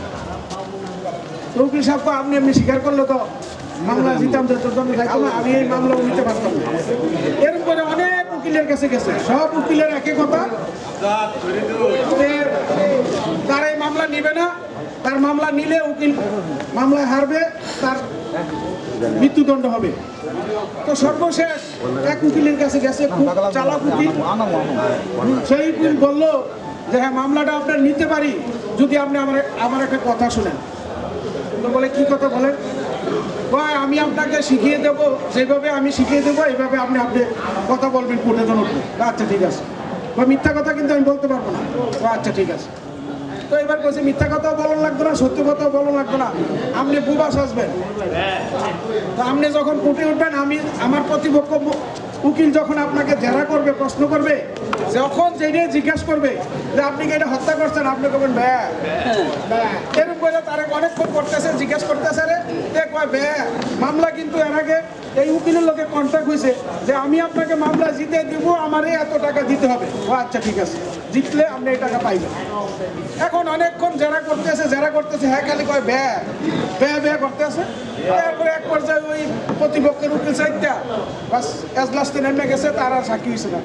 উকিল সাহেব আপনি এমনি স্বীকার করলে তো মামলা জিতাম, আমি এই মামলাও নিতে পারতাম না। এরকম করে অনেক উকিলের কাছে গেছে, সব উকিলের একই কথা, তার এই মামলা নিবে না, তার মামলা নিলে উকিল মামলায় হারবে, তার মৃত্যুদণ্ড হবে। তো সর্বশেষ এক উকিলের কাছে গেছে, খুব চালাক উকিল, সেই উকিল বলল যে হ্যাঁ মামলাটা আপনার নিতে পারি যদি আপনি আমার একটা কথা শুনেন। তো বলে কি কথা বলেন? আমি আপনাকে শিখিয়ে দেবো, যেভাবে আমি শিখিয়ে দেবো এইভাবে আপনি কথা বলবেন কোর্টে জন উঠবে। আচ্ছা ঠিক আছে, বা মিথ্যা কথা কিন্তু আমি বলতে পারবো না। আচ্ছা ঠিক আছে। তো এবার বলছে মিথ্যা কথাও বলন লাগবে না, সত্য কথাও বলন লাগবে না, আপনি বুবাস আসবেন। তো আপনি যখন কোর্টে উঠবেন, আমার প্রতিপক্ষ উকিল যখন আপনাকে জেরা করবে, প্রশ্ন করবে, যখন যেটা জিজ্ঞাসা করবে যে আপনি কি এটা হত্যা করছেন, আপনি করবেন ব্যা ব্যা, এরকম করে তারা অনেকক্ষণ করতেছে, জিজ্ঞাসা করতেছে, রে ব্যা মামলা কিন্তু এর আগে এই উকিলের লোকে কন্ট্যাক্ট হয়েছে যে আমি আপনাকে মামলা জিতে দিব, আমার এত টাকা দিতে হবে। ও আচ্ছা ঠিক আছে, জিতলে আপনি এই টাকা পাইবেন। এখন অনেকক্ষণ জেরা করতেছে, হ্যাঁ খালি কয় ব্যা ব্যা ব্যা করতেছে। তারপরে এক পর্যায়ে ওই প্রতিপক্ষের উকিল সাইডটা বাস এজলাসতে নেমে গেছে, তার আর সাক্ষী হয়েছে না,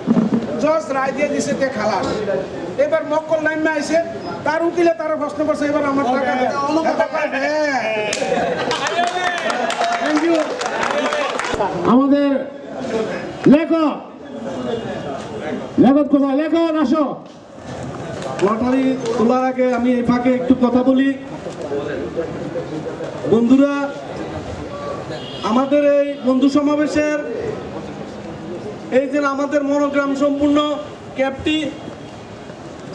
জজ রায় দিয়ে দিছে, তে খালাস। এবার মক্কল নামে আইছে, তার উকিলে তারা প্রশ্ন করছে, এবার আমার টাকা দেন। আমাদের লেখক কোথায়? লেখক আসো। লটারি তোলার আগে আমি এই ফাঁকে একটু কথা বলি। বন্ধুরা, আমাদের এই বন্ধু সমাবেশের এই যে আমাদের মনোগ্রাম সম্পূর্ণ ক্যাপটি,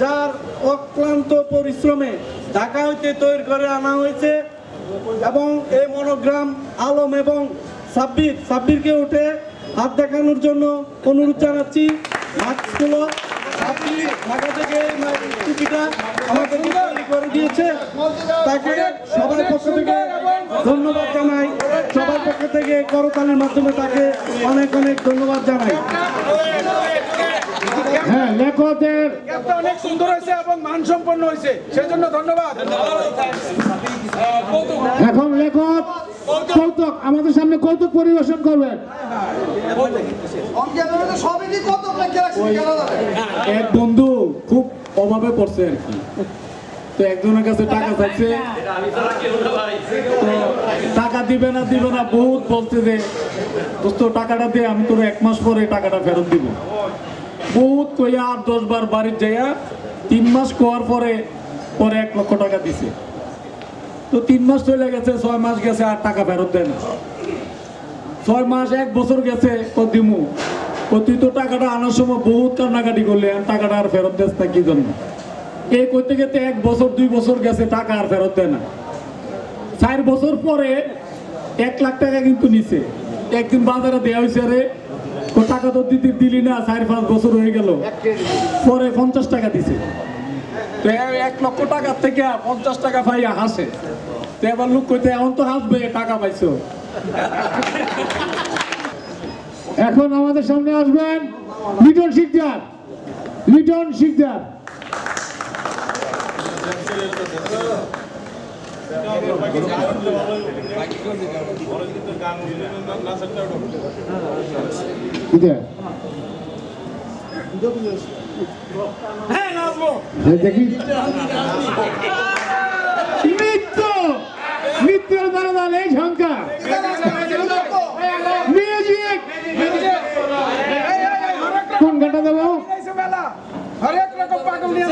যার অক্লান্ত পরিশ্রমে ঢাকা হইতে তৈরি করে আনা হয়েছে, এবং এই মনোগ্রাম আলম এবং সাব্বিরকে উঠে হাত দেখানোর জন্য অনুরোধ জানাচ্ছি। হাতগুলো ঢাকা থেকে টুপিটা আমাকে তৈরি করে দিয়েছে, তাকে সবার পক্ষ থেকে ধন্যবাদ জানাই। সবার পক্ষ থেকে করতালির মাধ্যমে তাকে অনেক অনেক ধন্যবাদ জানাই। হ্যাঁ, লেখকদের অনেক সুন্দর হয়েছে এবং মানসম্পন্ন হয়েছে, সেজন্য ধন্যবাদ। এখন লেখক কৌতুক আমাদের সামনে কৌতুক পরিবেশন করবেন। এক বন্ধু খুব অভাবে পড়ছে আর কি, তো একজনের কাছে টাকা চাইছে, তো টাকা দিবে না বহুত বলছে যে দোস্ত টাকাটা দিয়ে আমি তোর 1 মাস পরে টাকাটা ফেরত দিব। বহুত কইয়া 8-10 বার বাড়ির যাইয়া 3 মাস কোয়ার পরে 1 লক্ষ টাকা দিছে। তো 3 মাস চলে গেছে, 6 মাস গেছে, আর টাকা ফেরত দেয় না। 6 মাস 1 বছর গেছে, দিমু তুই তো টাকাটা আনার সময় বহুত কান্নাকাটি করলে, টাকাটা আর ফেরত দেস না কি জন্য? এই করতে গেতে 1 বছর 2 বছর গেছে, টাকা আর ফেরত দেয় না। 4 বছর পরে 1 লাখ টাকা কিন্তু নিছে। একদিন বাজারে দেওয়া হয়েছে, রে টাকা তো দিলি না, 4-5 বছর হয়ে গেল, পরে 50 টাকা দিছে। তো 1 লক্ষ টাকার থেকে 50 টাকা পাইয়া হাসে। তো এবার লোক কইতে এখন তো হাসবে, টাকা পাইছো। এখন আমাদের সামনে আসবেন লিটন শিকদার। হ্যাঁ নাচবো। দেখি নৃত্য নৃত্যের দান এই ঝঙ্কার মিউজিক কোন গানটা দেবো? হরেক রকম পাগল নিয়ে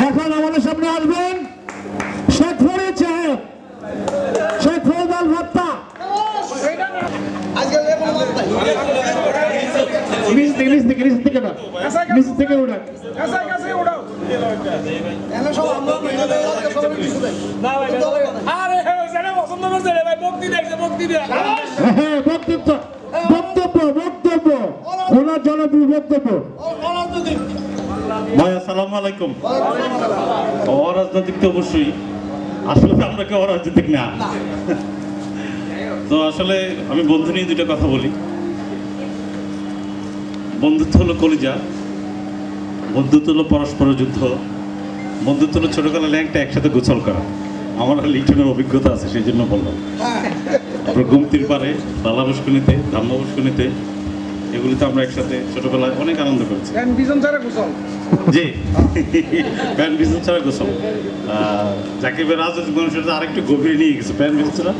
এখন আমাদের সামনে আসবেন শেখ ফরিদ সাহেব, শেখ ফরিদ আল ভত্তা। নিচ থেকে উঠান। বক্তব্য ওনার জনপ্রিয় বক্তব্য। ভাই আসসালামু আলাইকুম। অরাজনৈতিক তো অবশ্যই, আসলে আমরা কেউ অরাজনৈতিক না। তো আসলে আমি বন্ধু নিয়ে দুটো কথা বলি। বন্ধুত্ব হলো কলিজা, বন্ধুত্ব হলো পরস্পর যুদ্ধ, বন্ধুত্ব হলো ছোটবেলা ল্যাংটা একসাথে গোছল করা। আমার লিটনের অভিজ্ঞতা আছে, সেই জন্য বললাম। আপনার গুমতির পারে, লালা বস্কুনিতে, ধাম্মা বস্কুনিতে, এগুলিতে আমরা একসাথে ছোটবেলায় অনেক আনন্দ করেছি। জি, প্যান বিজন ছাড়া গোসল। জাকিবের রাজনৈতিক মানুষের আরেকটু গভীরে নিয়ে গেছে, প্যান বিজন ছাড়া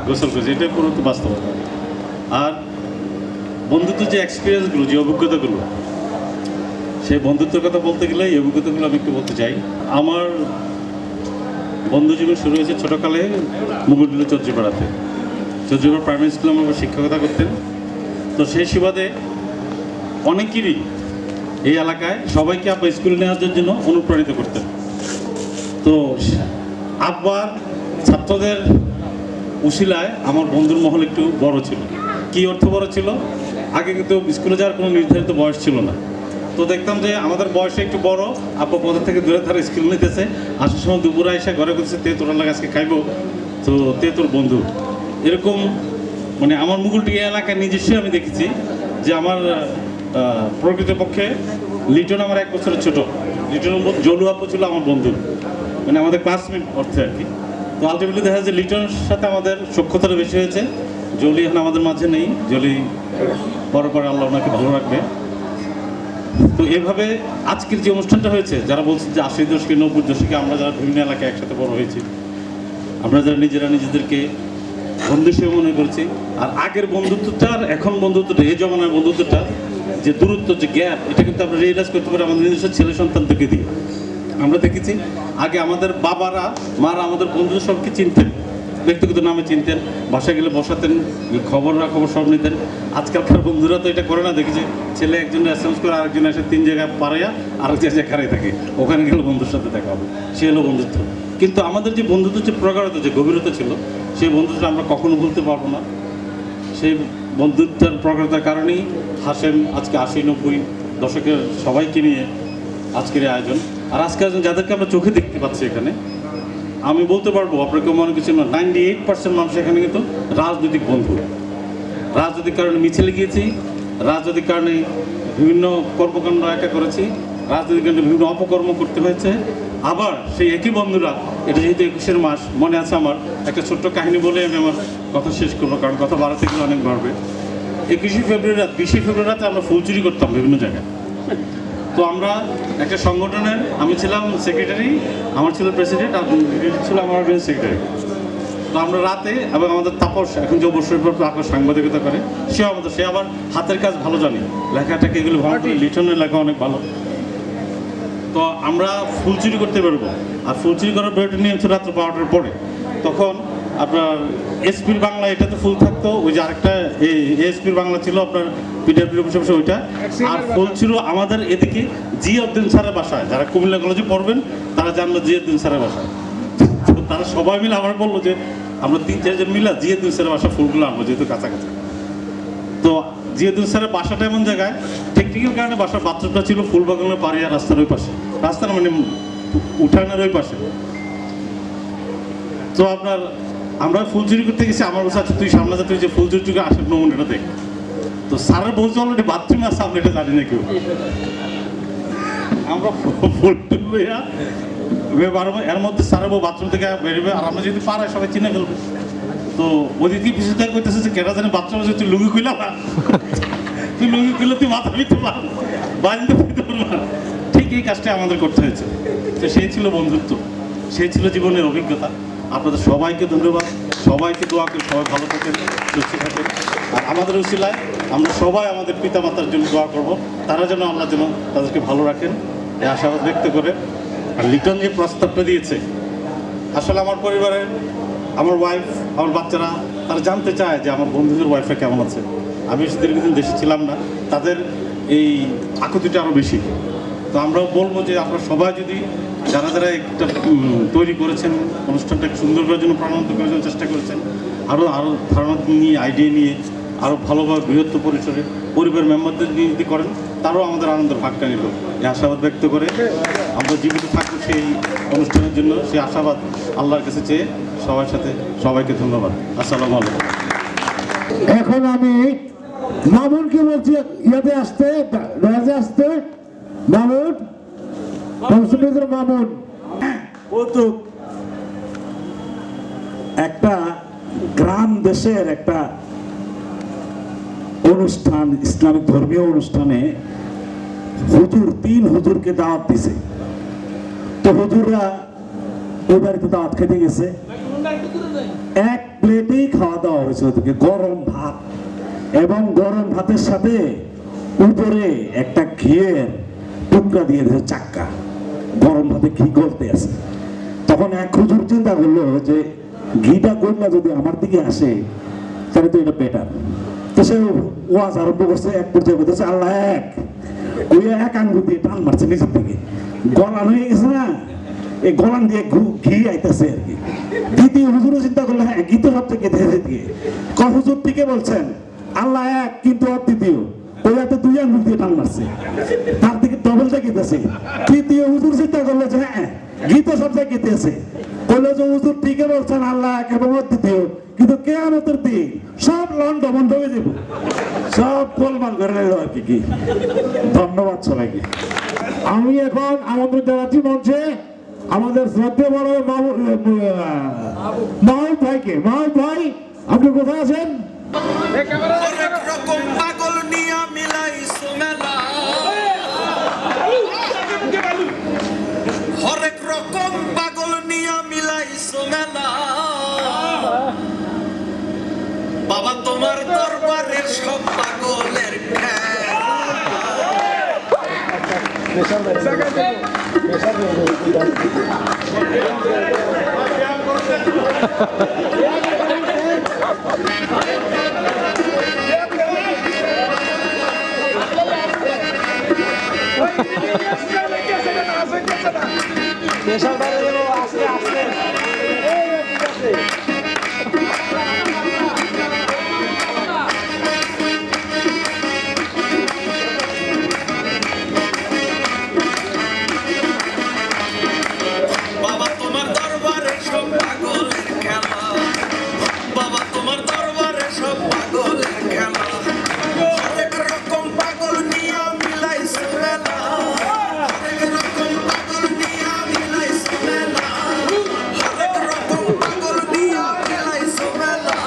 গোসল করেছি, এটাই পুরো বাস্তবতা। আর বন্ধুত্ব যে এক্সপিরিয়েন্সগুলো, যে অভিজ্ঞতাগুলো, সেই বন্ধুত্বের কথা বলতে গেলে এই অভিজ্ঞতাগুলো আমি একটু বলতে চাই। আমার বন্ধু জীবন শুরু হয়েছে ছোটকালে মুগুরদুলে চৌধুরীপাড়াতে। চৌধুরীপাড়া প্রাইমারি স্কুলে আমার শিক্ষকতা করতেন। তো সেই সুবাদে অনেকেরই এই এলাকায় সবাইকে আব্বা স্কুলে নেওয়ার জন্য অনুপ্রাণিত করতেন। তো আব্বার ছাত্রদের উশিলায় আমার বন্ধুর মহল একটু বড় ছিল। কি অর্থ বড় ছিল? আগে কিন্তু স্কুলে যাওয়ার কোনো নির্ধারিত বয়স ছিল না। তো দেখতাম যে আমাদের বয়সে একটু বড়, আব্বা পদের থেকে দূরে তারা স্কুল নিতেছে, আসার সময় দুপুরে এসে ঘরে করছে, তে তোরা লাগে আজকে খাইবো, তো তে তোর বন্ধু। এরকম মানে আমার মুকুলটি এলাকায় নিজস্বই আমি দেখেছি যে আমার প্রকৃতপক্ষে লিটন আমার 1 বছরের ছোট। লিটনের জলু আপু ছিল আমার বন্ধু, মানে আমাদের ক্লাসমেট অর্থে আর কি। তো আলটিমেটলি দেখা যায় যে লিটনের সাথে আমাদের সখ্যতাটা বেশি হয়েছে। জলি এখন আমাদের মাঝে নেই, জলি বড় করে আল্লাহ ওনাকে ভালো রাখবে। তো এভাবে আজকের যে অনুষ্ঠানটা হয়েছে, যারা বলছে যে 80 দশকে 90 দশকে আমরা যারা বিভিন্ন এলাকায় একসাথে বড় হয়েছি, আমরা যারা নিজেরা নিজেদেরকে বন্ধু হিসেবে মনে করছি, আর আগের বন্ধুত্বটা আর এখন বন্ধুত্বটা, এই জমানার বন্ধুত্বটা যে দূরত্ব, যে গ্যাপ, এটা কিন্তু আমরা রিয়েলাইজ করতে পারি আমাদের নিজস্ব ছেলে সন্তানদেরকে দিয়ে। আমরা দেখেছি আগে আমাদের বাবারা মারা আমাদের বন্ধুদের সবকে চিনতেন, ব্যক্তিগত নামে চিনতেন, বাসায় গেলে বসাতেন, খবর সব নিতেন। আজকালকার বন্ধুরা তো এটা করে না। দেখেছি ছেলে একজন এসএমএস করে আরেকজন এসে 3 জায়গায় পাড়াইয়া আরেক জায়গায় খারাই থাকে, ওখানে গেলে বন্ধুর সাথে দেখা হবে, সে হলো বন্ধুত্ব। কিন্তু আমাদের যে বন্ধুত্ব, যে প্রগাঢ়তা, যে গভীরতা ছিল, সেই বন্ধুত্বটা আমরা কখনো ভুলতে পারবো না। সেই বন্ধুত্বের প্রগাঢ়তার কারণেই হাসেম আজকে 80-90 দশকের সবাইকে নিয়ে আজকের আয়োজন। আর আজকে যাদেরকে আমরা চোখে দেখতে পাচ্ছি এখানে, আমি বলতে পারবো আপনাকে মনে কিছু না, 98% মানুষ এখানে কিন্তু রাজনৈতিক বন্ধু। রাজনৈতিক কারণে মিছিলে গিয়েছি, রাজনৈতিক কারণে বিভিন্ন কর্মকাণ্ড একা করেছি, রাজনৈতিক কারণে বিভিন্ন অপকর্ম করতে হয়েছে। আবার সেই একই বন্ধুরা, এটা যেহেতু 21 মাস, মনে আছে আমার একটা ছোট্ট কাহিনী বলে আমি আমার কথা শেষ করবো, কারণ কথা বাড়াতে গেলে অনেক বাড়বে। 21 ফেব্রুয়ারি রাত, 20 ফেব্রুয়ারি রাতে আমরা ফুল চুরি করতাম বিভিন্ন জায়গায়। তো আমরা একটা সংগঠনের, আমি ছিলাম সেক্রেটারি, আমার ছিল প্রেসিডেন্ট, আর ছিল আমার সেক্রেটারি। তো আমরা রাতে, এবং আমাদের তাপস এখন যে অবশ্যই সাংবাদিকতা করে, সে আবার হাতের কাজ ভালো জানে, লেখাটাকে এগুলো ভালো করে, লিটনের লেখা অনেক ভালো। তো আমরা ফুল চুরি করতে বেরোবো, আর ফুল চুরি করার বেরোটা নিয়ে হচ্ছে রাত্র 12টার পরে। তখন আপনার এসপির বাংলা এটাতে ফুল থাকতো, ওই যে আরেকটা এসপির বাংলা ছিল আপনার পিডাব্লিউ অফিসে ওইটা, আর ফুল ছিল আমাদের এদিকে জিয়াউদ্দিন স্যারের বাসায়। যারা কুমিল্লা কলেজে পড়বেন তারা জানলো জিয়াউদ্দিন স্যারের বাসায়। তো তারা সবাই মিলে আমার বললো যে আমরা 3-4 জন মিলে জিয়াউদ্দিন স্যারের বাসা ফুলগুলো আনবো, যেহেতু কাছাকাছি। তো জিয়াউদ্দিন স্যারের বাসাটা এমন জায়গায়, টেকনিক্যাল কারণে বাসার বাথরুমটা ছিল ফুলবাগানের পাড়িয়া রাস্তার ওই পাশে, রাস্তার মানে উঠানের ওই পাশে। তো আপনার আমরা ফুল চুরি করতে গেছি, আমার বলছে আচ্ছা তুই সামনে যা, তুই যে ফুল চুরি আসেন নমুনাটা দেখ। তো স্যারের বলছে অলরেডি বাথরুম আছে, আমরা এটা জানি না কেউ। আমরা ফুল টুলয়া এর মধ্যে স্যারের বউ বাথরুম থেকে বেরোবে, আর আমরা যদি পাড়ায় সবাই চিনে ফেলবে। তো ওদিকে পিছিয়ে থেকে কইতেছে যে কেটা জানি বাথরুমে তুই লুঙ্গি খুইলা না, তুই লুঙ্গি খুলে তুই মাথা পিতে পার, বাড়িতে পিতে পারবা। ঠিক এই কাজটা আমাদের করতে হয়েছে। তো সেই ছিল বন্ধুত্ব, সেই ছিল জীবনের অভিজ্ঞতা। আপনাদের সবাইকে ধন্যবাদ, সবাইকে দোয়া করি সবাই ভালো থাকেন, সুস্থ থাকেন। আর আমাদের উসিলায় আমরা সবাই আমাদের পিতামাতার জন্য দোয়া করব, তারা যেন আল্লাহ যেন তাদেরকে ভালো রাখেন, এই আশাবাদ ব্যক্ত করে। আর লিটন যে প্রস্তাবটা দিয়েছে, আসলে আমার পরিবারের, আমার ওয়াইফ, আমার বাচ্চারা তারা জানতে চায় যে আমার বন্ধুদের ওয়াইফরা কেমন আছে। আমি দীর্ঘদিন দেশে ছিলাম না, তাদের এই আকুতিটা আরও বেশি। তো আমরাও বলবো যে আপনারা সবাই যদি যারা যারা একটা তৈরি করেছেন, অনুষ্ঠানটাকে সুন্দর করার জন্য প্রাণবন্ত করার জন্য চেষ্টা করেছেন, আরও ধারণা নিয়ে, আইডিয়া নিয়ে আরও ভালোভাবে বৃহত্তর পরিসরে পরিবার মেম্বারদের নিয়ে যদি করেন, তারও আমাদের আনন্দের ভাগটা নিল। এই আশাবাদ ব্যক্ত করে আমরা জীবিত থাকবো সেই অনুষ্ঠানের জন্য, সেই আশাবাদ আল্লাহর কাছে চেয়ে সবার সাথে সবাইকে ধন্যবাদ। আসসালামু আলাইকুম। এখন আমি মামুনকে বলছি ইয়াতে আসতে, রাজে আসতে। মামুন, মামুন কৌতুক, একটা গ্রাম দেশের একটা অনুষ্ঠান, ইসলামিক ধর্মীয় অনুষ্ঠানে হুজুর 3 হুজুরকে দাওয়াত দিছে। তো হুজুররা ওই বাড়িতে দাওয়াত খেতে গেছে, এক প্লেটেই খাওয়া দাওয়া হয়েছে ওদেরকে, গরম ভাত, এবং গরম ভাতের সাথে উপরে একটা ঘিয়ের টুকরা দিয়ে দিয়েছে, চাক্কা। গরম ভাতে ঘি গলতে আছে। তখন এক হুজুর চিন্তা করলো যে ঘিটা গড়লা যদি আমার দিকে আসে তাহলে তো এটা বেটার। তো সে ওয়াজ আরম্ভ করছে, এক পর্যায়ে বলতেছে আল্লাহ এক, ওই এক আঙ্গুল দিয়ে টান মারছে নিচের দিকে, গলান হয়ে গেছে না, এই গলান দিয়ে ঘি আইতেছে আর কি। দ্বিতীয় হুজুরও চিন্তা করলো হ্যাঁ ঘি তো সবচেয়ে খেতে দিয়ে হুজুর থেকে বলছেন আল্লাহ এক, কিন্তু অদ্বিতীয়, ওই হাতে 2 আঙ্গুল দিয়ে টান মারছে, তার দিকে ডবলটা খেতেছে। তৃতীয় হুজুর চিন্তা করলো যে হ্যাঁ ঘি তো সবচেয়ে খেতেছে, বললো যে হুজুর ঠিকই বলছেন আল্লাহ এক এবং অদ্বিতীয়, কিন্তু কিয়ামতের দিন সব লন্ড বন্ধ হয়ে যাবে, সব গোলমাল করে নিল আর কি। ধন্যবাদ সবাইকে। আমি এখন আমাদের জানাচ্ছি মঞ্চে আমাদের শ্রদ্ধেয় বড় মাহবুব ভাইকে। মাহবুব ভাই, আপনি কোথায় আছেন? পাগল নিয়া মিলাইছো মেলা, হরেক রকম পাগল নিয়া মিলাইছো মেলা, বাবা তোমার দরবারের সব পাগলের বাবা তোমার দরবারে সব পাগলের খেলা, বাবা তোমার দরবারে সব পাগলের খেলা, হরেক রকম পাগল নিয়া মিলাইছো মেলা, হরেক রকম পাগল নিয়া মিলাইছো মেলা, হরেক রকম পাগল নিয়া মিলাইছো মেলা,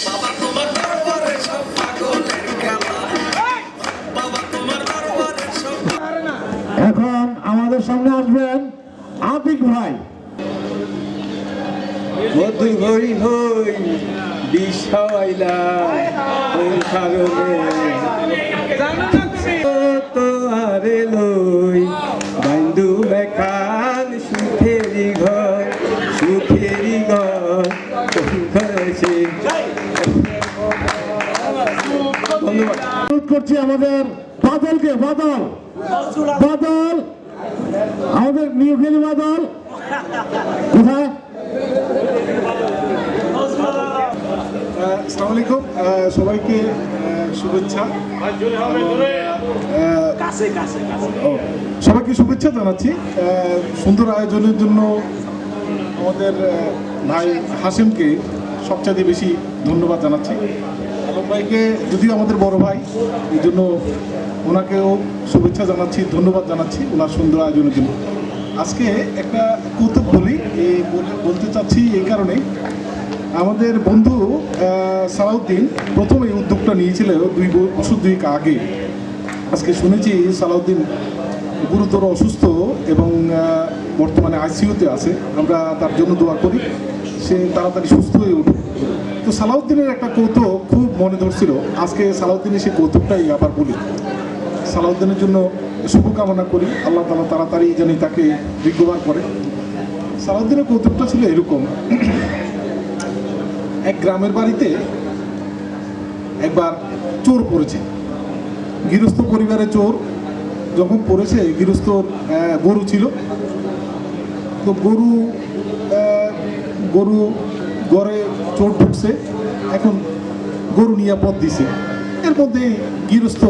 বাবা তোমার দরবারে সব পাগলের খেলা, বাবা তোমার দরবারে সব। এখন আমাদের সামনে আসবেন আতিক ভাই। মধু হই হই বিষাইলা ওই সাগরে তো আরে লই ধন্যবাদ। অনুরোধ করছি আমাদের বাদলকে, বাদল বাদল আমাদের নিউখেলি বাদল কোথায়? আসসালামু আলাইকুম, সবাইকে শুভেচ্ছা। সবাইকে শুভেচ্ছা জানাচ্ছি সুন্দর আয়োজনের জন্য। আমাদের ভাই হাসিমকে সবচাইতে বেশি ধন্যবাদ জানাচ্ছি। আলম ভাইকে যদিও আমাদের বড় ভাই, এই জন্য ওনাকেও শুভেচ্ছা জানাচ্ছি, ধন্যবাদ জানাচ্ছি ওনার সুন্দর আয়োজনের জন্য। আজকে একটা কৌতুক বলতে চাচ্ছি এই কারণে, আমাদের বন্ধু সালাউদ্দিন প্রথম এই উদ্যোগটা নিয়েছিল 2 বছর আগে। আজকে শুনেছি সালাউদ্দিন গুরুতর অসুস্থ এবং বর্তমানে আইসিইউতে আছে। আমরা তার জন্য দোয়া করি সে তাড়াতাড়ি সুস্থ হয়ে উঠুক। তো সালাউদ্দিনের একটা কৌতুক খুব মনে ধরছিল, আজকে সালাউদ্দিনের সেই কৌতুকটাই আবার বলি। সালাউদ্দিনের জন্য শুভকামনা করি, আল্লাহ তাআলা তাড়াতাড়ি যেন তাকে রিকভার করে। সালাউদ্দিনের কৌতুকটা ছিল এরকম, এক গ্রামের বাড়িতে একবার চোর পড়েছে। গৃহস্থ পরিবারে চোর যখন পড়েছে, গৃহস্থর গরু ছিল, তো গরু ঘরে চোর ঢুকছে, এখন গরু নিয়ে পথ দিছে। এর মধ্যে গৃহস্থ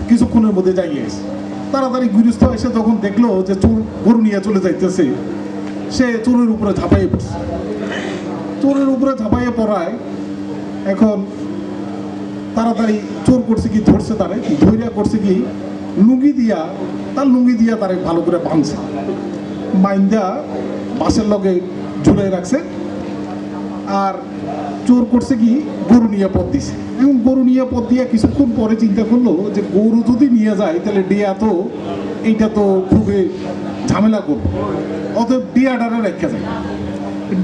কিছুক্ষণের মধ্যে যাইয়ে গেছে। তাড়াতাড়ি গৃহস্থ এসে যখন দেখলো যে চোর গরু নিয়ে চলে যাইতেছে, সে চোরের উপরে ঝাঁপাইয়ে পড়ছে। চোরের উপরে ঝাঁপাইয়ে পড়ায় এখন তাড়াতাড়ি চোর করছে কি, ধরছে তারে, ধৈর্য করছে কি লুঙ্গি দিয়া তারে ভালো করে বাঁধছে, বাইন্দা বাসের লগে ঝুলে রাখছে। আর চোর করছে কি গরু নিয়ে পথ দিছে। এখন গরু নিয়ে পথ দিয়ে কিছুক্ষণ পরে চিন্তা করলো যে গরু যদি নিয়ে যায় তাহলে ডিয়া তো এইটা তো খুবই ঝামেলা করবো, অতএব ডিয়াডারে রাখা যায়।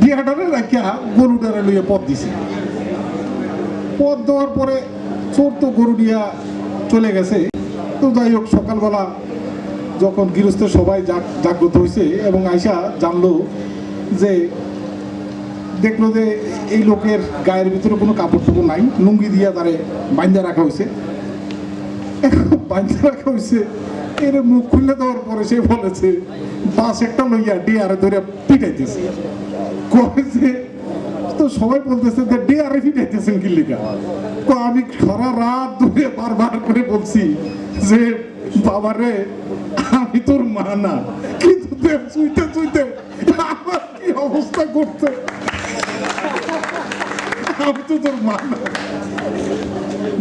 ডিয়াডারে রাখা গরুটারে লইয়া পথ দিছে। পথ দেওয়ার পরে চোর তো গরু নিয়ে চলে গেছে। তো যাই হোক, সকালবেলা যখন গৃহস্থের সবাই জাগ্রত হয়েছে এবং আয়সা জানলো যে দেখলো যে এই লোকের গায়ের ভিতরে কোনো কাপড় টাপড় নাই, লুঙ্গি দিয়া তারে বাইন্দা রাখা হয়েছে। বাইন্দা রাখা হয়েছে, এর মুখ খুলে দেওয়ার পরে সে বলেছে বাস একটা লইয়া ডিয়ারে ধরে পিটাইতেছে। কয়েছে তো সবাই বলতেছে যে ডিয়ারে পিটাইতেছেন কি লিখা। আমি সারা রাত ধরে বারবার করে বলছি যে বাবারে আমি তোর মা না, কিন্তু শুইতে শুইতে আমার কি অবস্থা করতে, আমি তো তোর মা না।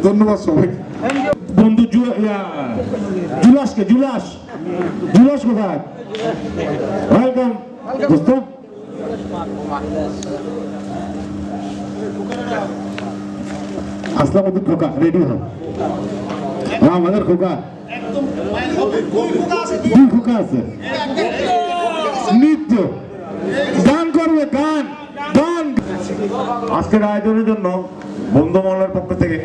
ধন্যবাদ সবাই। বন্ধু জুলাস কোথায়? ওয়েলকাম দোস্ত। আসলাম ওদের খোকা, রেডি হও। আমাদের খোকা 2 খোকা আছে, নৃত্য গান করবে, গান। আজকের আয়োজনের জন্য বন্ধু মহলের পক্ষ থেকে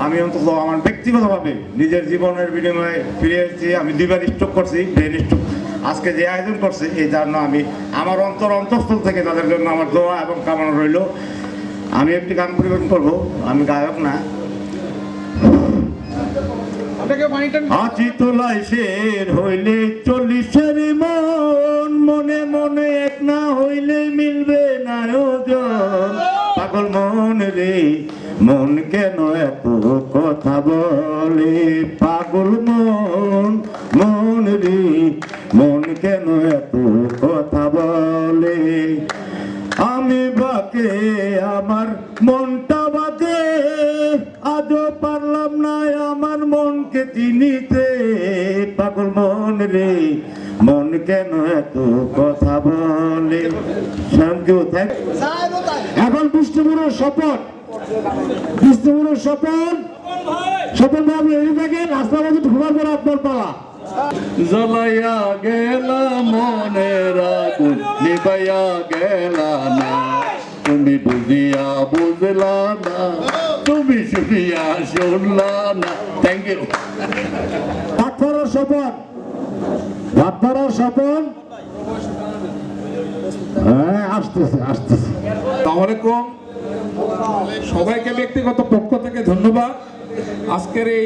আমি অন্তত আমার ব্যক্তিগতভাবে নিজের জীবনের বিনিময়ে ফিরে এসেছি। আমি 2বার স্ট্রোক করছি, ব্রেন স্ট্রোক। আজকে যে আয়োজন করছে এই জন্য আমি আমার অন্তঃস্থল থেকে তাদের জন্য আমার দোয়া এবং কামনা রইল। আমি একটি গান পরিবেশন করবো, আমি গায়ক না। আছি তোলাই শের হইলে 40-এর মন, মনে মনে এক না হইলে মিলবে না ওজন। পাগল মন রে মন কেন এত কথা বলে, পাগল মন রে মন কেন এত কথা বলে। আমি বাকে আমার মনটা বাদে, আজও পারলাম না আমার মনকে চিনিতে। পাগল মন রে মন কেন এত কথা বলে। Thank you. এখন বিষ্ণুপুরের শপথ, স্বপন বাবু এই দেখেন, রাস্তা মধ্যে ঢোকার পর আপনার পালা। জ্বলাইয়া গেলা মনের আগুন, নিবাইয়া গেলা না, তুমি বুঝিয়া বুঝলা না, তুমি শুনিয়া শুনলা না। Thank you. ভাতফাড়ার শপথ। হ্যাঁ, আসতেছে। আসসালামু আলাইকুম। সবাইকে ব্যক্তিগত পক্ষ থেকে ধন্যবাদ। আজকের এই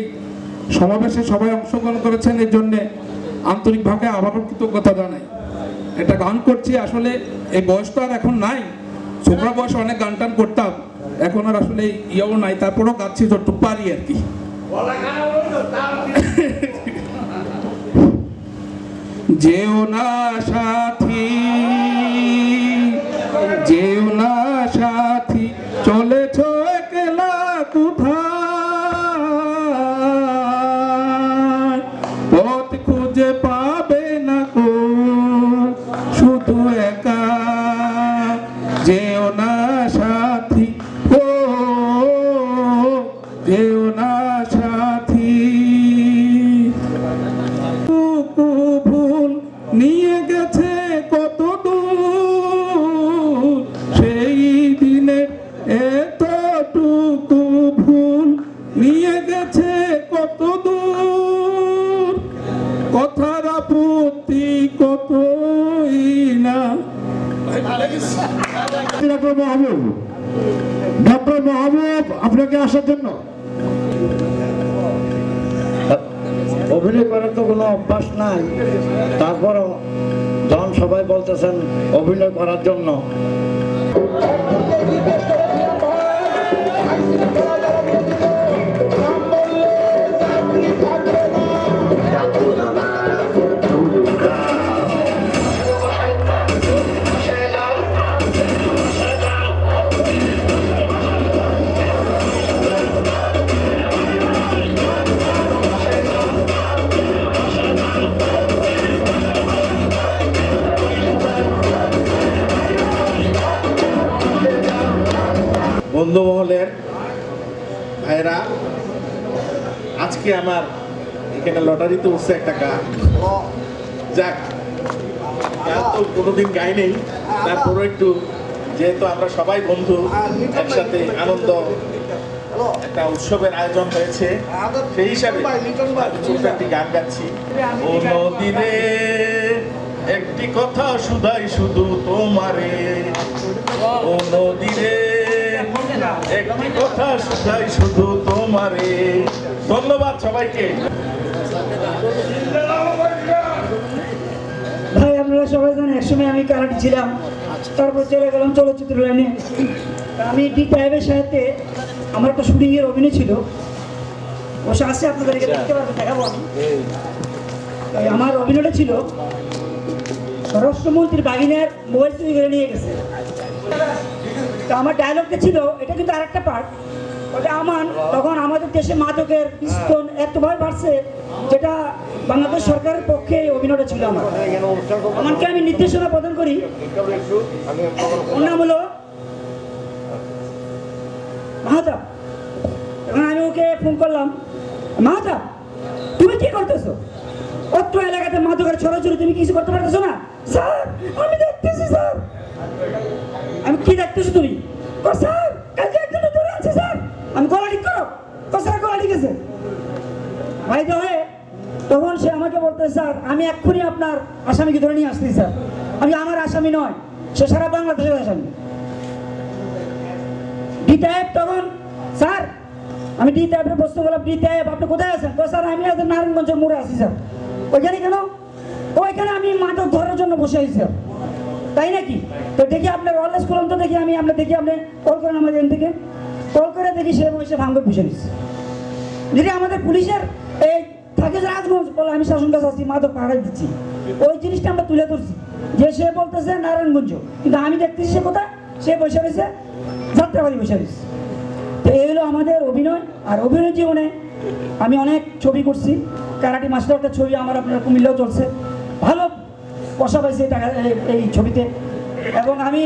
সমাবেশে সবাই অংশগ্রহণ করেছেন, এর জন্য আন্তরিকভাবে আবারও কৃতজ্ঞতা জানাই। এটা গান করছি, আসলে এই বয়স তো আর এখন নাই, ছোকরা বয়সে অনেক গান টান করতাম, এখন আর আসলে ইয়েও নাই, তারপরেও গাচ্ছি যতটুকু পারি আর কি। যেও না সাথী, যেও না সাথী, চলেছ একলা কোথায়, পথ খুঁজে পাবে না কো শুধু একা। যেও না সাথী, ও যেও না সাথী, ভুল নিয়ে গেছে কত দূর, সেই দিনে এতটুকু ভুল নিয়ে গেছে কত দূর, কথার আপত্তি কতই না। ডক্টর মাহবুব, ডক্টর মাহবুব আপনাকে আসার জন্য। অভিনয় করার তো কোনো অভ্যাস নাই, তারপরও যখন সবাই বলতেছেন অভিনয় করার জন্য, বন্ধু মহলের ভাইরা, আজকে আমার এখানে লটারিতে উঠছে একটা গান। যাক, গান তো কোনোদিন গাই নেই, তারপরও একটু, যেহেতু আমরা সবাই বন্ধু, একসাথে আনন্দ, একটা উৎসবের আয়োজন হয়েছে, সেই হিসাবে ছোট্ট একটি গান গাচ্ছি। ও নদীরে একটি কথা শুধাই শুধু তোমারে, ও নদীরে একটি কথা শুধাই শুধু তোমারে। ধন্যবাদ সবাইকে। ভাই আপনারা সবাই জানেন একসময় আমি কারাটি ছিলাম, তারপর চলে গেলাম চলচ্চিত্র লাইনে। আমি ডি টাইপের সাথে আমার একটা শুটিংয়ের অভিনয় ছিল, বসে আসছে, আপনাদেরকে দেখতে পারবেন, দেখাবো আমি। আমার অভিনয়টা ছিল স্বরাষ্ট্রমন্ত্রীর বাগিনার মোবাইল চুরি করে নিয়ে গেছে। তো আমার ডায়লগটা ছিল, এটা কিন্তু আরেকটা পার্ট, ওটা আমার তখন আমাদের দেশে মাদকের স্তন এতভাবে বাড়ছে, যেটা বাংলাদেশ সরকারের পক্ষে অভিনয়টা ছিল আমার। আমাকে আমি নির্দেশনা প্রদান করি, ওর নাম হলো মাহাতাব। এখন আমি ওকে ফোন করলাম, মাহাতাব তুমি কি করতেছো? অত্র এলাকাতে মাদকের ছড়াছড়ি, তুমি কিছু করতে পারতেছো না? স্যার আমি দেখতেছি স্যার। আমি কি দেখতেছো তুমি? স্যার কালকে একজন ধরে আছে স্যার। আমি গলা ঠিক করো, স্যার গলা ঠিক আছে ভাই হয়ে। তখন সে আমাকে বলতে, স্যার আমি এক্ষুনি আপনার আসামিকে ধরে নিয়ে আসছি স্যার। আমি আমার আসামি নয়, সে সারা বাংলাদেশের আসামি। ডি টাইপ তখন, স্যার আমি ডি টাইপের প্রশ্ন করলাম, ডি টাইপ আপনি কোথায় আছেন? তো স্যার আমি আজ নারায়ণগঞ্জের মোড়ে আছি স্যার। ওইখানে কেন? ওইখানে আমি মাদক ধরার জন্য বসে আছি স্যার। তাই নাকি? তো দেখি আপনার অলওয়েজ করলাম, তো দেখি আমি আপনার দেখি আপনি কল করেন আমাদের এখান থেকে। কল করে দেখি সে বসে ভাঙবে বসে নিচ্ছে। যদি আমাদের পুলিশের এই থাকে যে রাজগঞ্জ বলে আমি শাসন কাছে আসছি, মাদক পাহাড়ে দিচ্ছি, ওই জিনিসটা আমরা তুলে ধরছি যে সে বলতেছে নারায়ণগঞ্জ, কিন্তু আমি দেখতেছি সে কোথায়, সে বসে রয়েছে যাত্রাবাড়ি বসে রয়েছে। তো এই হলো আমাদের অভিনয়। আর অভিনয় জীবনে আমি অনেক ছবি করছি, কারাটি মাস্টার একটা ছবি আমার আপনার কুমিল্লাও চলছে, ভালো পয়সা পাইছে টাকা এই ছবিতে। এবং আমি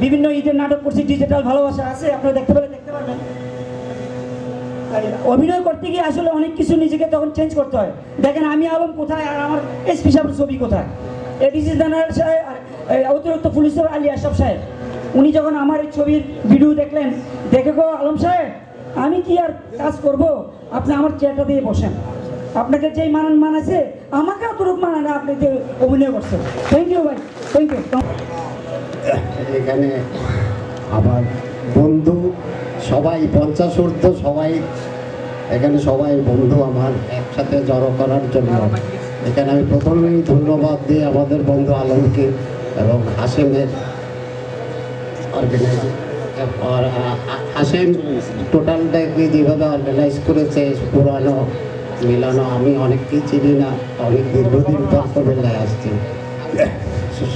বিভিন্ন ঈদের নাটক করছি, ডিজিটাল ভালোবাসা আছে, আপনারা দেখতে পেলে দেখতে পারবেন। অভিনয় করতে গিয়ে আসলে অনেক কিছু নিজেকে তখন চেঞ্জ করতে হয়। দেখেন আমি আলম কোথায় আর আমার এসপি সাহেবের ছবি কোথায়, এডিসি জেনারেল সাহেব আর অতিরিক্ত পুলিশ আলী আশরাফ সাহেব, উনি যখন আমার এই ছবির ভিডিও দেখলেন, দেখে গো আলম সাহেব আমি কি আর কাজ করব, আপনি আমার চেয়ারটা দিয়ে বসেন, আপনাকে যেই মানাছে আমাকে অতটুক মানায় না, আপনি যে অভিনয় করছেন। থ্যাংক ইউ ভাই, থ্যাংক ইউ। এখানে আমার বন্ধু সবাই 50 ঊর্ধ্ব সবাই এখানে সবাই বন্ধু আমার একসাথে জড়ো করার জন্য এখানে আমি প্রথমেই ধন্যবাদ দিই আমাদের বন্ধু আলমকে এবং হাসেমের আর হাসেম টোটালটাকে যেভাবে অর্গানাইজ করেছে পুরানো মিলানো আমি অনেককেই চিনি না অনেক দীর্ঘদিন পর কুমিল্লায় আসছি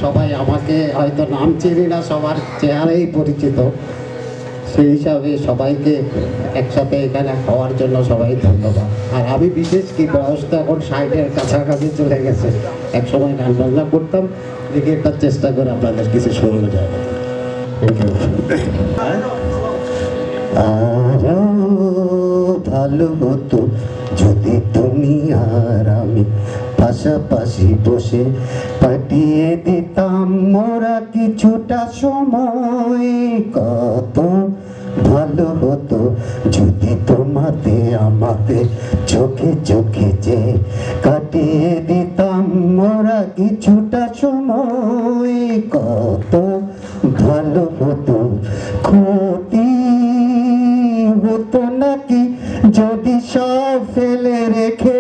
সবাই আমাকে হয়তো নাম চিনি না সবার চেহারাই পরিচিত সেই হিসাবে সবাইকে একসাথে এখানে হওয়ার জন্য সবাই ধন্যবাদ আর আমি বিশেষ কি বয়স তো এখন 60-এর কাছাকাছি চলে গেছে এক সময় গান বাজনা করতাম দেখি একটা চেষ্টা করে আপনাদের কিছু শোনানো যায় আরো ভালো হতো যদি তুমি আর আমি পাশাপাশি বসে কাটিয়ে দিতাম মোরা কিছুটা সময় কত ভালো হতো যদি তোমাতে আমাকে চোখে চোখে যে কাটিয়ে দিতাম মোরা কিছুটা সময় কত ভালো হতো ক্ষতি হতো নাকি যদি সব ফেলে রেখে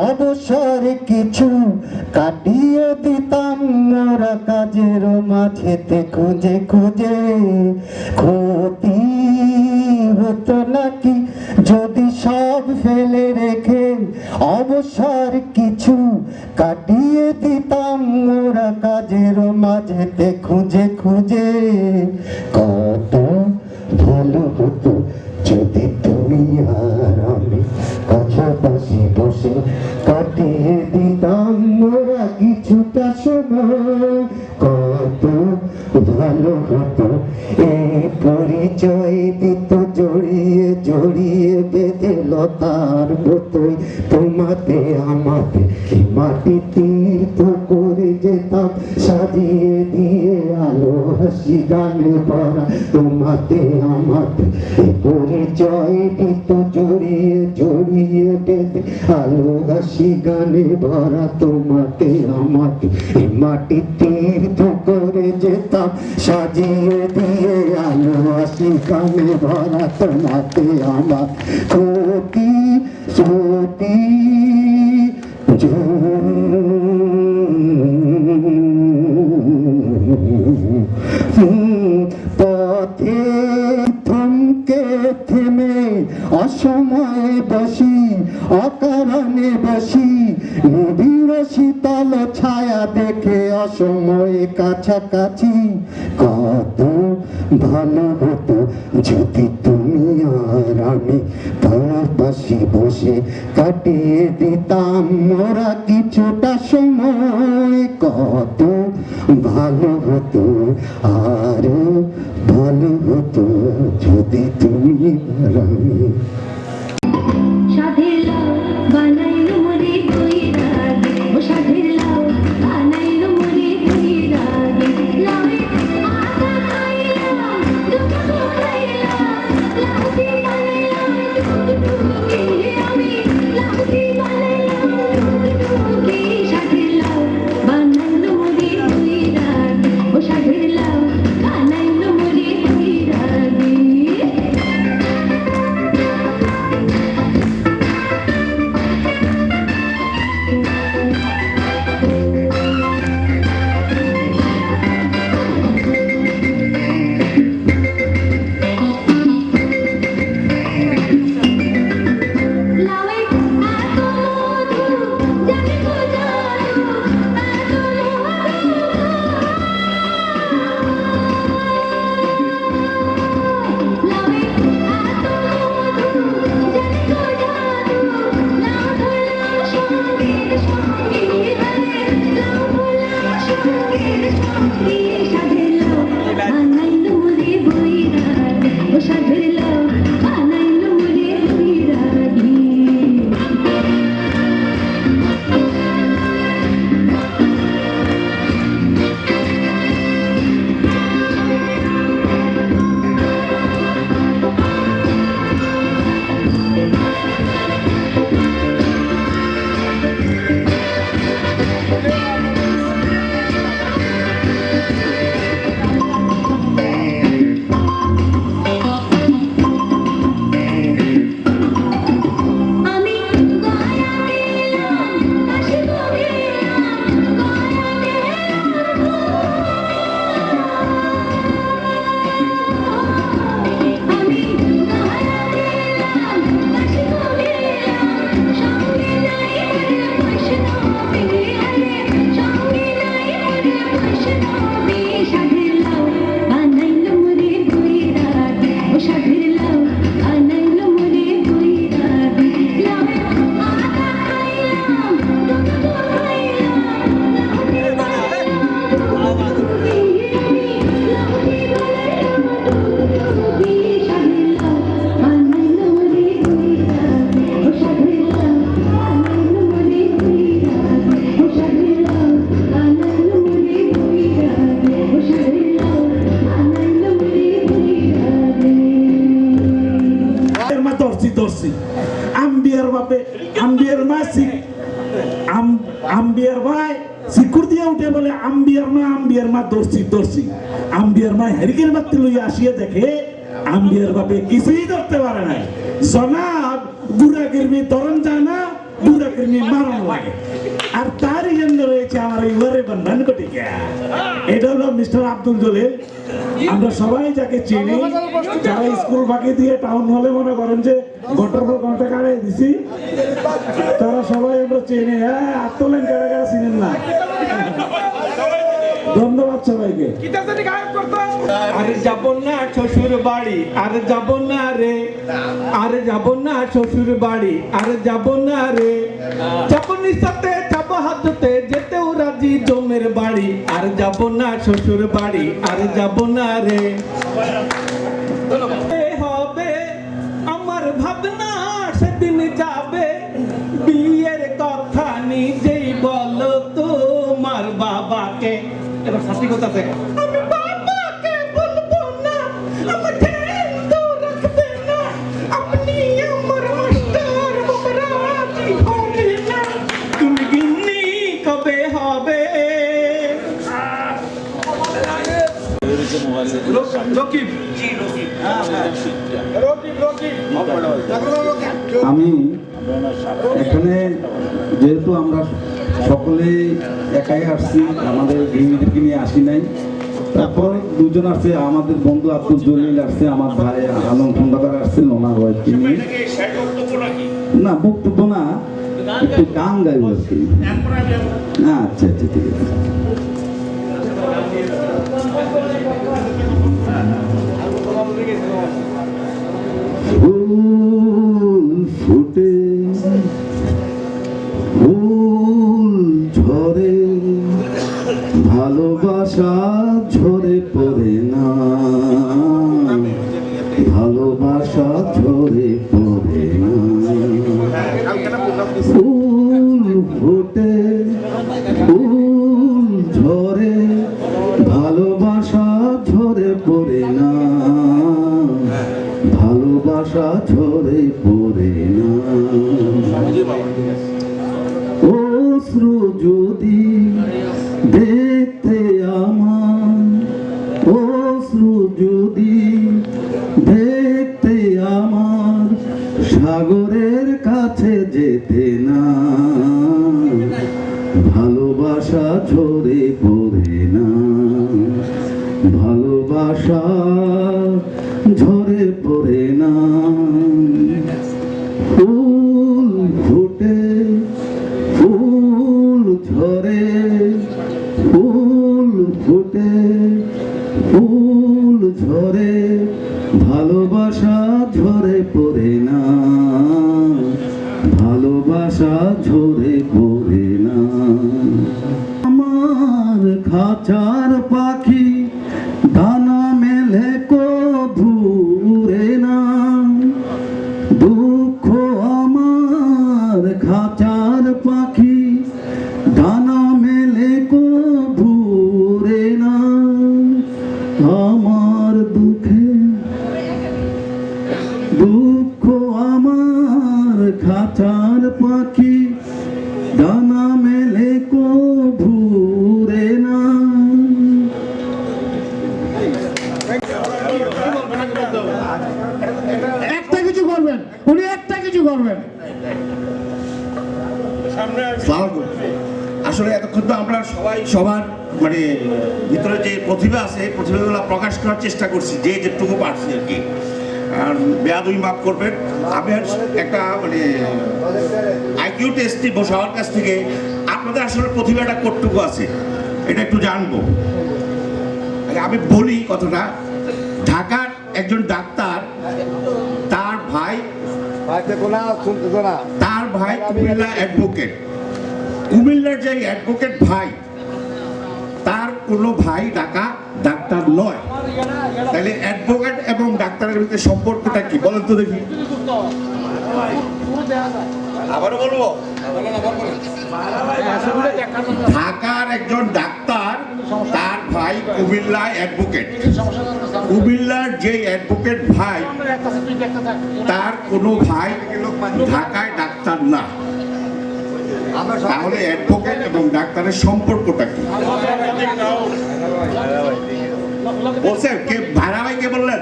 অবসর কিছু কাটিয়ে দিতাম মোরা কাজের মাঝেতে খুঁজে খুঁজে ক্ষতি হতো নাকি যদি সব ফেলে রেখে অবসর কিছু কাটিয়ে দিতাম মোরা কাজের মাঝেতে খুঁজে খুঁজে কত ভালো হতো যদি তুমি আর আমি পাশাপাশি বসে কাটিয়ে দিতাম মোরা কিছুটা সময় কত ভালো হতো এই পরিচয় দিত জড়িয়ে জড়িয়ে বেঁধে লতার মতোই তোমাতে আমাতে মাটি তীর্থ করে যেতাম সাজিয়ে দিয়ে আলো হাসি গানে ভরা তোমাতে আমাতে পরিচয় দিত জড়িয়ে জড়িয়ে বেঁধে আলো হাসি গানে ভরা তোমাতে আমাতে মাটি তীর্থ করে যেতাম সাজিয়ে দিয়ে আলো হাসি গানে ভরা তোমাতে আমার ক্ষতি সতী পথে থমকে থেমে অসময়ে বসি অকারণে বসি নিবিড় শীতল ছায়া দেখে অসময়ে কাছাকাছি কত ভালো হতো যদি তুমি আর আমি পাশাপাশি বসে কাটিয়ে দিতাম মোরা কিছুটা সময় কত ভালো হতো আরো ভালো হতো যদি তুমি আর আমি সাধের লাউ বানাইলো মরে কই রাগে ও সাধের লাউ বানাইলো মরে কই রাগে লাউয়ে আটা খাইলাম দুটো খাইলাম লাউটি বানাইলাম টুকটুকি আমি লাউটি বানাইলাম টুকটুকি সাধের লাউ বানাইলো মরে কই রাগে ও সাধের লাউ বানাইলো মরে কই রাগে ধরছি আম্বিয়ার বাপে আম্বিয়ার মা আম্বিয়ার ভাই সিকুর দিয়ে উঠে বলে আম্বিয়ার মা ধরছি আম্বিয়ার মা হেরিকের বাতি লইয়া আসিয়া দেখে আম্বিয়ার বাপে কিছুই ধরতে পারে নাই জনাব বুড়া কিরমি ধরন যায় না বুড়া কিরমি মারণ লাগে আর তারই জন্য রয়েছে আমার এই ওয়ারে বন্ধন কটিকা এটা হলো মিস্টার আব্দুল জলিল আমরা সবাই যাকে চিনি যারা স্কুল বাকি দিয়ে টাউন হলে মনে করেন যে ঘন্টার পর ঘন্টা কাটাই দিছি তারা সবাই আমরা চিনি হ্যাঁ আত্মলেন কারা কারা চিনেন না ধন্যবাদ সবাইকে আরে যাব না শ্বশুর বাড়ি আরে যাব না রে আরে যাব না শ্বশুর বাড়ি আরে যাব না রে চাপনির সাথে যাব হাজতে যেতেও রাজি জমের বাড়ি আর যাব না শ্বশুর বাড়ি আরে যাব না রে হবে আমার ভাবনা সেদিন যাবে বিয়ের কথা নিজেই বলো তোমার বাবাকে এবার শাস্তি করতেছে আমি বাবাকে বলবো না আমাকে তো রাখবে না আপনি আমার মাস্টার বাবারাজি হবে না তুমি গিন্নি কবে হবে আমি এখানে যেহেতু আমরা সকলে একাই আসছি আমাদের গৃহিণীদেরকে নিয়ে আসি নাই তারপর দুজন আসছে আমাদের বন্ধু আব্দুল জলিল আসছে আমার ভাই আলম খন্দকার আসছেন ওনার ওয়াইফকে নিয়ে না বক্তব্য না একটু গান গাইব আর কি আচ্ছা আচ্ছা ঠিক আছে ফুল ফুটে ফুল ঝরে ভালোবাসা ঝরে পড়ে না ভালোবাসা ঝরে পড়ে না ফুল ফুটে ফুল ঝরে ভালোবাসা ঝরে পড়ে না ভালোবাসা ঝরে পড়ে না অশ্রু যদি দেখতে আমার অশ্রু যদি দেখতে আমার সাগরের কাছে যেতে না ভালোবাসা ঝরে পড়ে না ভালোবাসা ঝরে পড়ে না ফুল ফুটে ফুল ঝরে ফুল ফুটে ফুল ঝরে ভালোবাসা ঝরে পড়ে না ভালোবাসা ঝরে পড়ে না আমার খাঁচার পাখি দানা মেলে কভু উড়ে না দুঃখ আমার খাঁচার পাখি দানা মেলে কভু উড়ে না আমার দুঃখ আমার খাঁচার পাখি দানা মেলে কভু উড়ে না একটা কিছু করবেন উনি একটা কিছু করবেন আসলে এতক্ষণ তো আমরা সবাই সবার মানে ভিতরে যে প্রতিভা আছে প্রতিভাগুলো প্রকাশ করার চেষ্টা করছি যে যেটুকু পারছি আর কি আর বেয়াদবি মাফ করবেন আমি একটা মানে আইকিউ টেস্ট নিব সবার কাছ থেকে আপনাদের আসলে প্রতিভাটা কতটুকু আছে এটা একটু জানবো আমি বলি কথাটা ঢাকার একজন ডাক্তার তার ভাই কুমিল্লা অ্যাডভোকেট কুমিল্লার যে অ্যাডভোকেট ভাই তার কোনো ভাই ডাক্তার নয় তাহলে অ্যাডভোকেট এবং ডাক্তারের ভিতরে সম্পর্কটা কি বলেন তো দেখি আবারও বলবো ঢাকার একজন ডাক্তার, তার ভাই কুমিল্লায় অ্যাডভোকেট। কুমিল্লার যে অ্যাডভোকেট ভাই, তার কোনো ভাই ঢাকায় ডাক্তার না। তাহলে অ্যাডভোকেট এবং ডাক্তারের সম্পর্কটা কি? বলছেন কে? ভাড়া ভাই কে বললেন?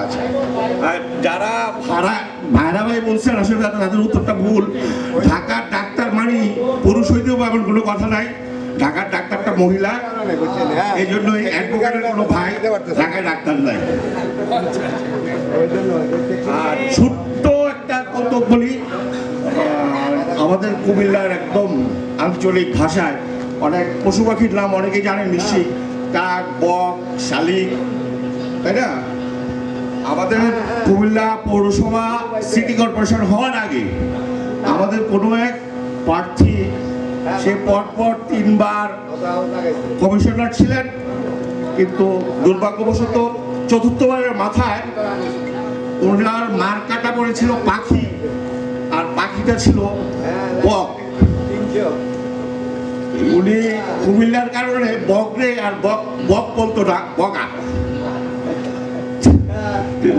আচ্ছা, আর যারা ভাড়া ভাই বলছেন আসলে তাদের উত্তরটা ভুল। ঢাকার ডাক্তার মানে পুরুষ হইতেও এমন কোনো কথা নাই। ঢাকার ডাক্তারটা মহিলা, এই জন্য অ্যাডভোকেটের কোনো ভাই ঢাকায় ডাক্তার নাই। আর ছোট্ট একটা কৌতুক বলি, আমাদের কুমিল্লার একদম আঞ্চলিক ভাষায় অনেক পশু পাখির নাম অনেকেই জানেন নিশ্চয়ই, কাক, বক, শালিক, তাই না? আমাদের কুমিল্লা পৌরসভা সিটি কর্পোরেশন হওয়ার আগে আমাদের কোনো এক প্রার্থী, সে পরপর 3 বার কমিশনার ছিলেন, কিন্তু দুর্ভাগ্যবশত 4র্থবারের মাথায় ওনার মার্কাটা পড়েছিল পাখি, আর পাখিটা ছিল বক। উনি কুমিল্লার কারণে বকরে আর বক বলতো না, বকা।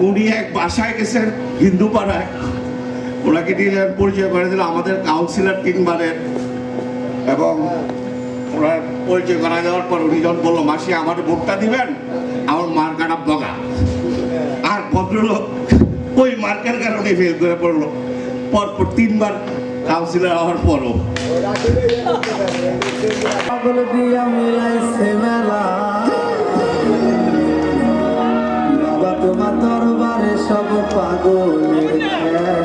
উনি এক বাসায় গেছেন হিন্দু পাড়ায়, ওনাকে নিয়ে পরিচয় করে দিল আমাদের কাউন্সিলর 3 বারের, এবং ওনার পরিচয় করা যাওয়ার পর উনি যখন বললো মাসি আমার ভোটটা দিবেন, আমার মার্কাটা বগা। আর ভদ্রলোক ওই মার্কার কারণে ফেল করে পড়লো, পরপর 3 বার কাউন্সিলর হওয়ার পরও। বাবা তোমার দরবারে সব পাগলের খেলা।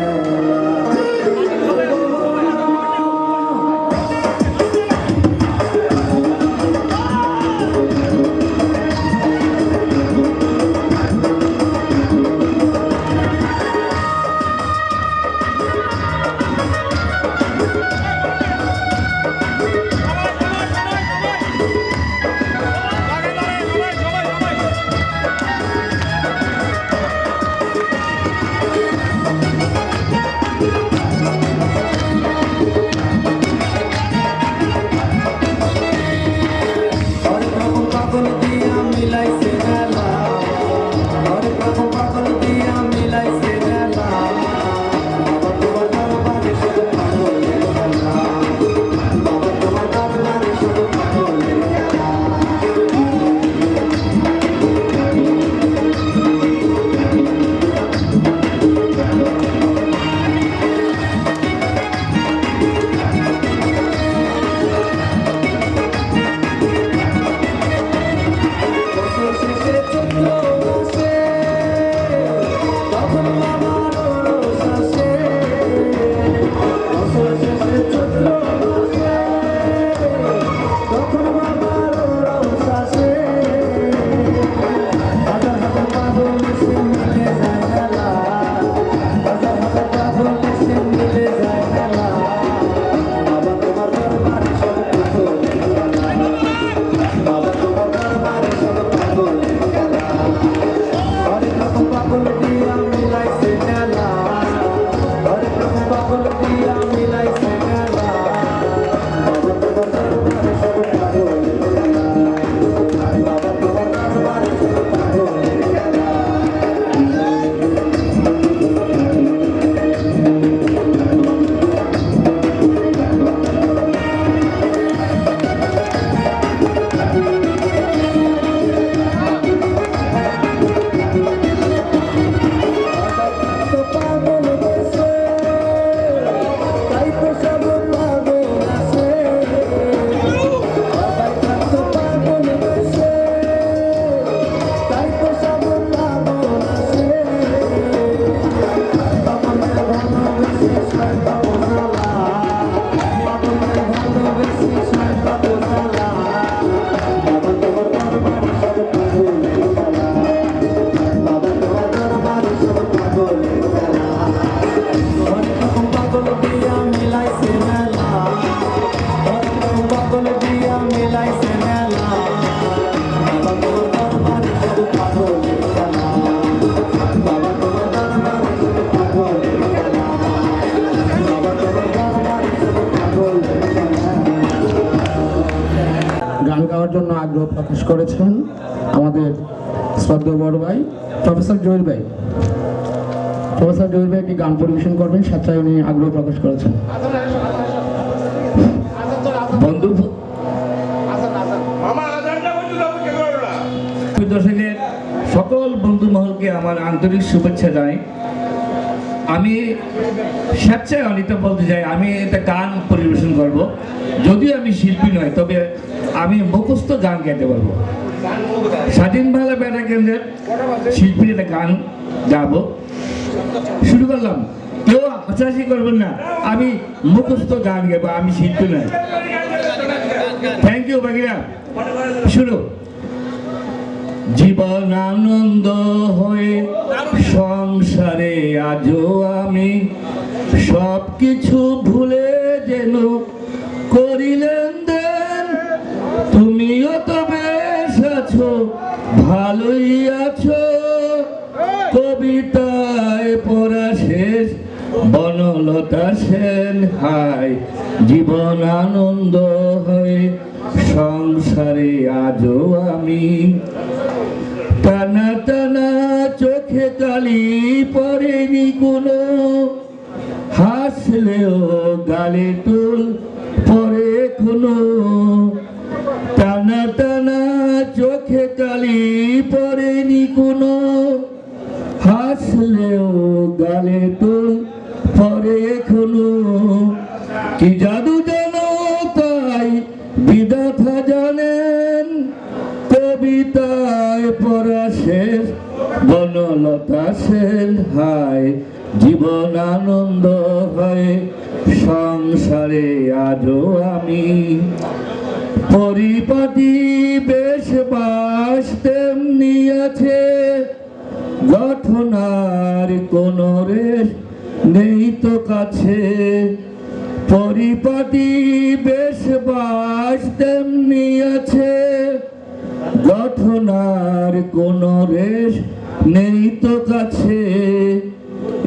আগ্রহ প্রকাশ করেছেন আমাদের শ্রদ্ধেয় বড় ভাই প্রফেসর জহির ভাই। প্রফেসর জহির ভাই একটি গান পরিবেশন করবেন, স্বেচ্ছায় উনি আগ্রহ প্রকাশ করেছেন। বন্ধু দশকের সকল বন্ধু মহলকে আমার আন্তরিক শুভেচ্ছা জানাই। আমি স্বেচ্ছায় অনিতা বলতে চাই, আমি একটা গান পরিবেশন করব। যদিও আমি শিল্পী নয়, তবে আমি মুখস্থ গান গাইতে পারবো। স্বাধীন বাংলা বেড়া কেন্দ্রের শিল্পীর একটা গান গাবো। শুরু করলাম, কেউ হাসাহাসি করবেন না, আমি মুখস্থ গান গাবো, আমি শিল্পী নয়। থ্যাংক ইউ বাকিরা। শুরু। জীবন আনন্দ হয়ে সংসারে আজও আমি সব কিছু ভুলে যেন করিলেন দেন। তুমিও তো বেশ আছো, ভালোই আছো। কবিতায় পড়া শেষ বনলতা সেন। হায় জীবন আনন্দ হয়ে সংসারে আজও আমি টানা টানা চোখে কালি পড়েনি কোনো। হাসলেও গালে টুল পরে কোনো। টানা টানা চোখে কালি পড়েনি কোনো। হাসলেও গালে টুল পরে কোনো। কি জাদু জানো তাই বিধাতা জানেন। কবিতায় পড়া শেষ বনলতা সেন। হায় জীবন আনন্দ হয় সংসারে আজও আমি। পরিপাটি বেশ বাস তেমনি আছে। গঠনার কোন রেশ নেই তো কাছে। পরিপাটি বেশ বাস তেমনি আছে। গঠনার কোন রেশ নেই তো কাছে।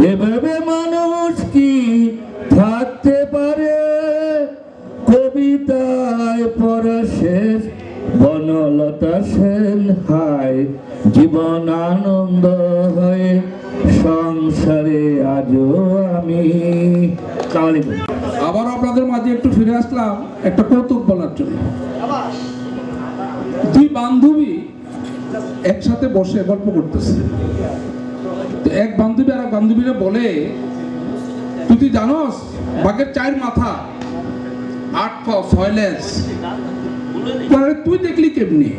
এভাবে মানুষ কি থাকতে পারে। কবিতায় পড়া শেষ বনলতা সেন। হায় জীবন আনন্দ হয়ে সংসারে আজও আমি। আবার আপনাদের মাঝে একটু ফিরে আসলাম একটা কৌতুক বলার জন্য। দুই বান্ধবী একসাথে বসে গল্প করতেছে। এক বান্ধবী আর এক বান্ধবীরা বলে, তুই জানোস বাঘের 4 মাথা 8 পা 6 লেজ। তুই দেখলি কেমনি?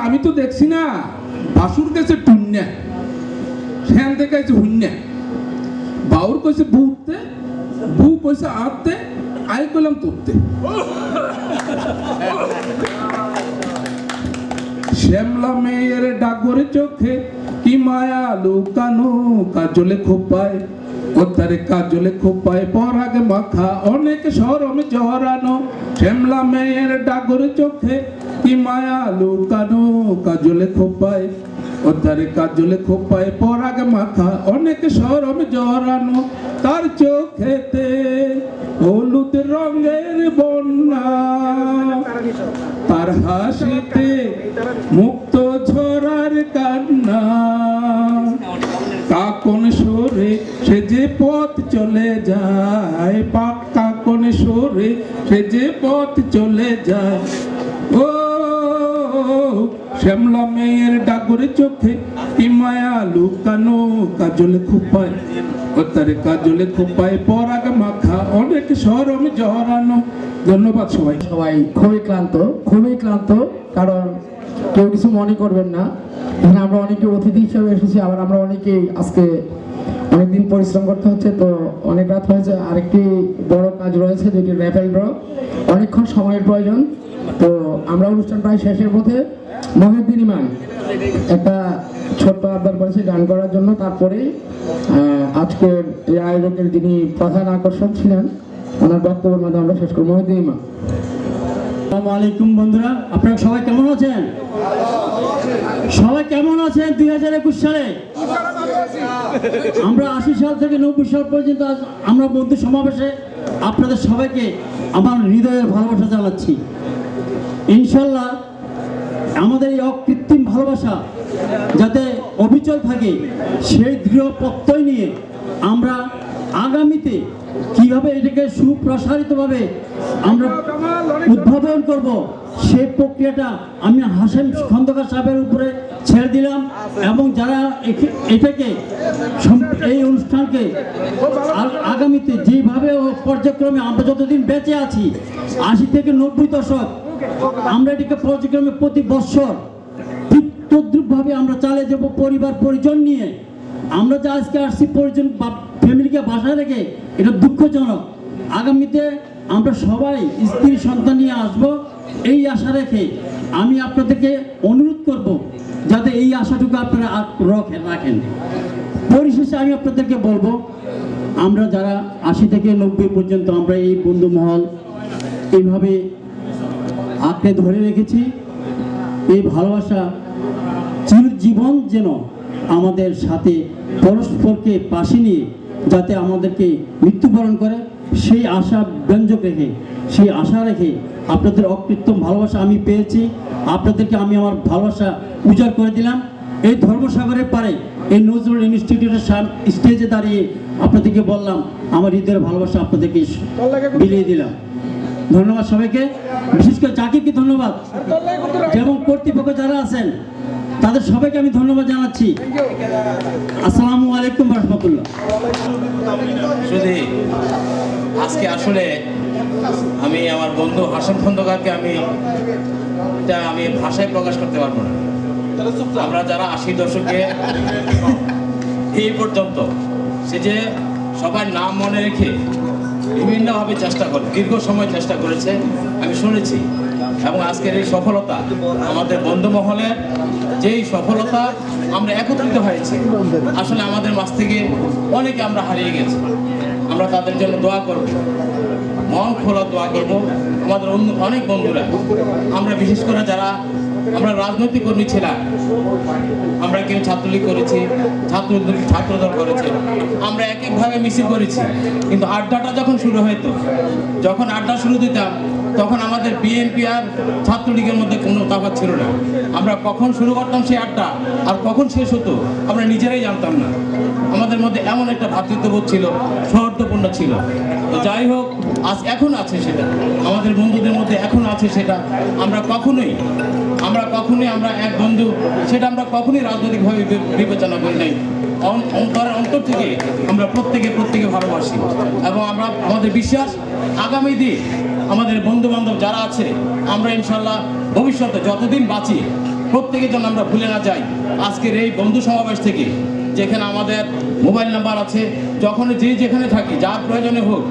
আমি তো দেখছি না। বাসুর গেছে টুন্যা, সেন দেখাইছে হুন্যা। বাউর কইছে বুতে, বু কইছে আঁততে, আই কইলাম তুলতে। শ্যামলা মেয়ের ডাগরে চোখে কি মায়া লুকানো। কাজলে খোপায় ওতারে কাজলে খোপায় পরাগে মাখা অনেক সরমে জহরানো। শ্যামলা মেয়ের ডাগরে চোখে কি মায়া লুকানো। কাজলে খোপায় ওতারে কাজলে খোপায় পরাগে মাখা অনেক সরমে জহরানো। তার চোখেতে হলুদ রঙের বন্যা, তার হাসিতে মুক্ত ঝরার কান্না। কাকন সরে সে যে পথ চলে যায়। কাকন সরে সে যে পথ চলে যায়। ও শ্যামলা মেয়ের ডাগরে চোখে কি মায়া লুকানো। কাজলে খোপায় ওতারে কাজলে খোপায় পরাগ মাখা অনেক সরম জহরানো। ধন্যবাদ সবাই। সবাই খুবই ক্লান্ত, কারণ কেউ কিছু মনে করবেন না। এখানে আমরা অনেকে অতিথি হিসেবে এসেছি, আবার আমরা অনেকেই আজকে অনেকদিন পরিশ্রম করতে হচ্ছে, তো অনেক রাত হয়েছে। আরেকটি বড় কাজ রয়েছে, যেটি র্যাপেল ড্র, অনেকক্ষণ সময়ের প্রয়োজন। তো আমরা অনুষ্ঠান প্রায় শেষের পথে। মহিউদ্দিন ইমাম একটা ছোট্ট আবদার করেছে গান করার জন্য, তারপরে আজকের এই আয়োজকের যিনি প্রধান আকর্ষণ ছিলেন, ওনার বক্তব্যের মাধ্যমে আমরা শেষ করব। মহিউদ্দিন ইমাম। আসসালামু আলাইকুম বন্ধুরা, আপনারা সবাই কেমন আছেন? সবাই কেমন আছেন? 2021 সালে আমরা 80 সাল থেকে 90 সাল পর্যন্ত আমরা বন্ধু সমাবেশে আপনাদের সবাইকে আমার হৃদয়ের ভালোবাসা জানাচ্ছি। ইনশাল্লাহ আমাদের এই অকৃত্রিম ভালোবাসা যাতে অবিচল থাকে সেই দৃঢ় প্রত্যয় নিয়ে আমরা আগামীতে কিভাবে এটাকে সুপ্রসারিতভাবে আমরা উদ্ভাবন করব সেই প্রক্রিয়াটা আমি হাশেম খন্দকার সাহেবের উপরে ছেড়ে দিলাম এবং যারা এটাকে এই অনুষ্ঠানকে আগামীতে যেভাবে পর্যায়ক্রমে আমরা যতদিন বেঁচে আছি 80 থেকে 90 দশক আমরা এটাকে পর্যায়ক্রমে প্রতি বৎসর তদ্রুপভাবে আমরা চালিয়ে যাব পরিবার পরিজন নিয়ে। আমরা যে আজকে আসছি পরিজন ফ্যামিলিকে বাসায় রেখে এটা দুঃখজনক। আগামীতে আমরা সবাই স্ত্রী সন্তান নিয়ে আসব এই আশা রেখে আমি আপনাদেরকে অনুরোধ করব যাতে এই আশাটুকু আপনারা রাখেন। পরিশেষে আমি আপনাদেরকে বলবো আমরা যারা 80 থেকে 90 পর্যন্ত আমরা এই বন্ধু মহল এইভাবে আঁকড়ে ধরে রেখেছি। এই ভালোবাসা চিরজীবন যেন আমাদের সাথে পরস্পরকে পাশে নিয়ে যাতে আমাদেরকে মৃত্যুবরণ করে সেই আশা ব্যঞ্জক রেখে সেই আশা রেখে আপনাদের অকৃত্রিম ভালোবাসা আমি পেয়েছি। আপনাদেরকে আমি আমার ভালোবাসা উজাড় করে দিলাম। এই ধর্মসাগরের পারে এই নজরুল ইনস্টিটিউটের স্টেজে দাঁড়িয়ে আপনাদেরকে বললাম আমার হৃদয়ের ভালোবাসা আপনাদেরকে বিলিয়ে দিলাম। ধন্যবাদ সবাইকে, বিশেষ করে জাকিরকে ধন্যবাদ এবং কর্তৃপক্ষ যারা আছেন তাদের সবাইকে আমি ধন্যবাদ জানাচ্ছি। আসসালামু আলাইকুম রহমতুল্লাহ। শুধু আজকে আসলে আমি আমার বন্ধু হাশেম খন্দকারকে আমি ভাষায় প্রকাশ করতে পারবো না। আমরা যারা 80 দশকে এই পর্যন্ত সে যে সবার নাম মনে রেখে বিভিন্নভাবে চেষ্টা করে দীর্ঘ সময় চেষ্টা করেছে আমি শুনেছি এবং আজকের এই সফলতা আমাদের বন্ধু মহলের যেই সফলতা আমরা একত্রিত হয়েছি আসলে আমাদের মাঝ থেকে অনেকে আমরা হারিয়ে গেছি। আমরা তাদের জন্য দোয়া করব, মন খোলা দোয়া করব। আমাদের অনেক বন্ধুরা আমরা বিশেষ করে যারা আমরা রাজনৈতিক কর্মী ছিলাম, আমরা কেউ ছাত্রলীগ করেছি, ছাত্রদল করেছে, আমরা এক একভাবে মিছিল করেছি, কিন্তু আড্ডাটা যখন শুরু হতো যখন আড্ডা শুরু দিতাম তখন আমাদের বিএনপি আর ছাত্রলীগের মধ্যে কোনো তফাৎ ছিল না। আমরা কখন শুরু করতাম সেই আড্ডা আর কখন শেষ হতো আমরা নিজেরাই জানতাম না। আমাদের মধ্যে এমন একটা ভ্রাতৃত্ববোধ ছিল, সৌহার্দ্যপূর্ণ ছিল। তো যাই হোক আজ এখন আছে সেটা, আমাদের বন্ধুদের মধ্যে এখন আছে সেটা। আমরা কখনোই আমরা এক বন্ধু সেটা আমরা কখনোই রাজনৈতিকভাবে বিবেচনা করি নাই। অন্তর থেকে আমরা প্রত্যেকে ভালোবাসি এবং আমাদের বিশ্বাস আগামী দিন আমাদের বন্ধু বান্ধব যারা আছে আমরা ইনশাল্লাহ ভবিষ্যতে যতদিন বাঁচি প্রত্যেকের জন্য আমরা ভুলে না যাই আজকের এই বন্ধু সমাবেশ থেকে যেখানে আমাদের মোবাইল নাম্বার আছে, যখন যেখানে থাকি যার প্রয়োজনে হোক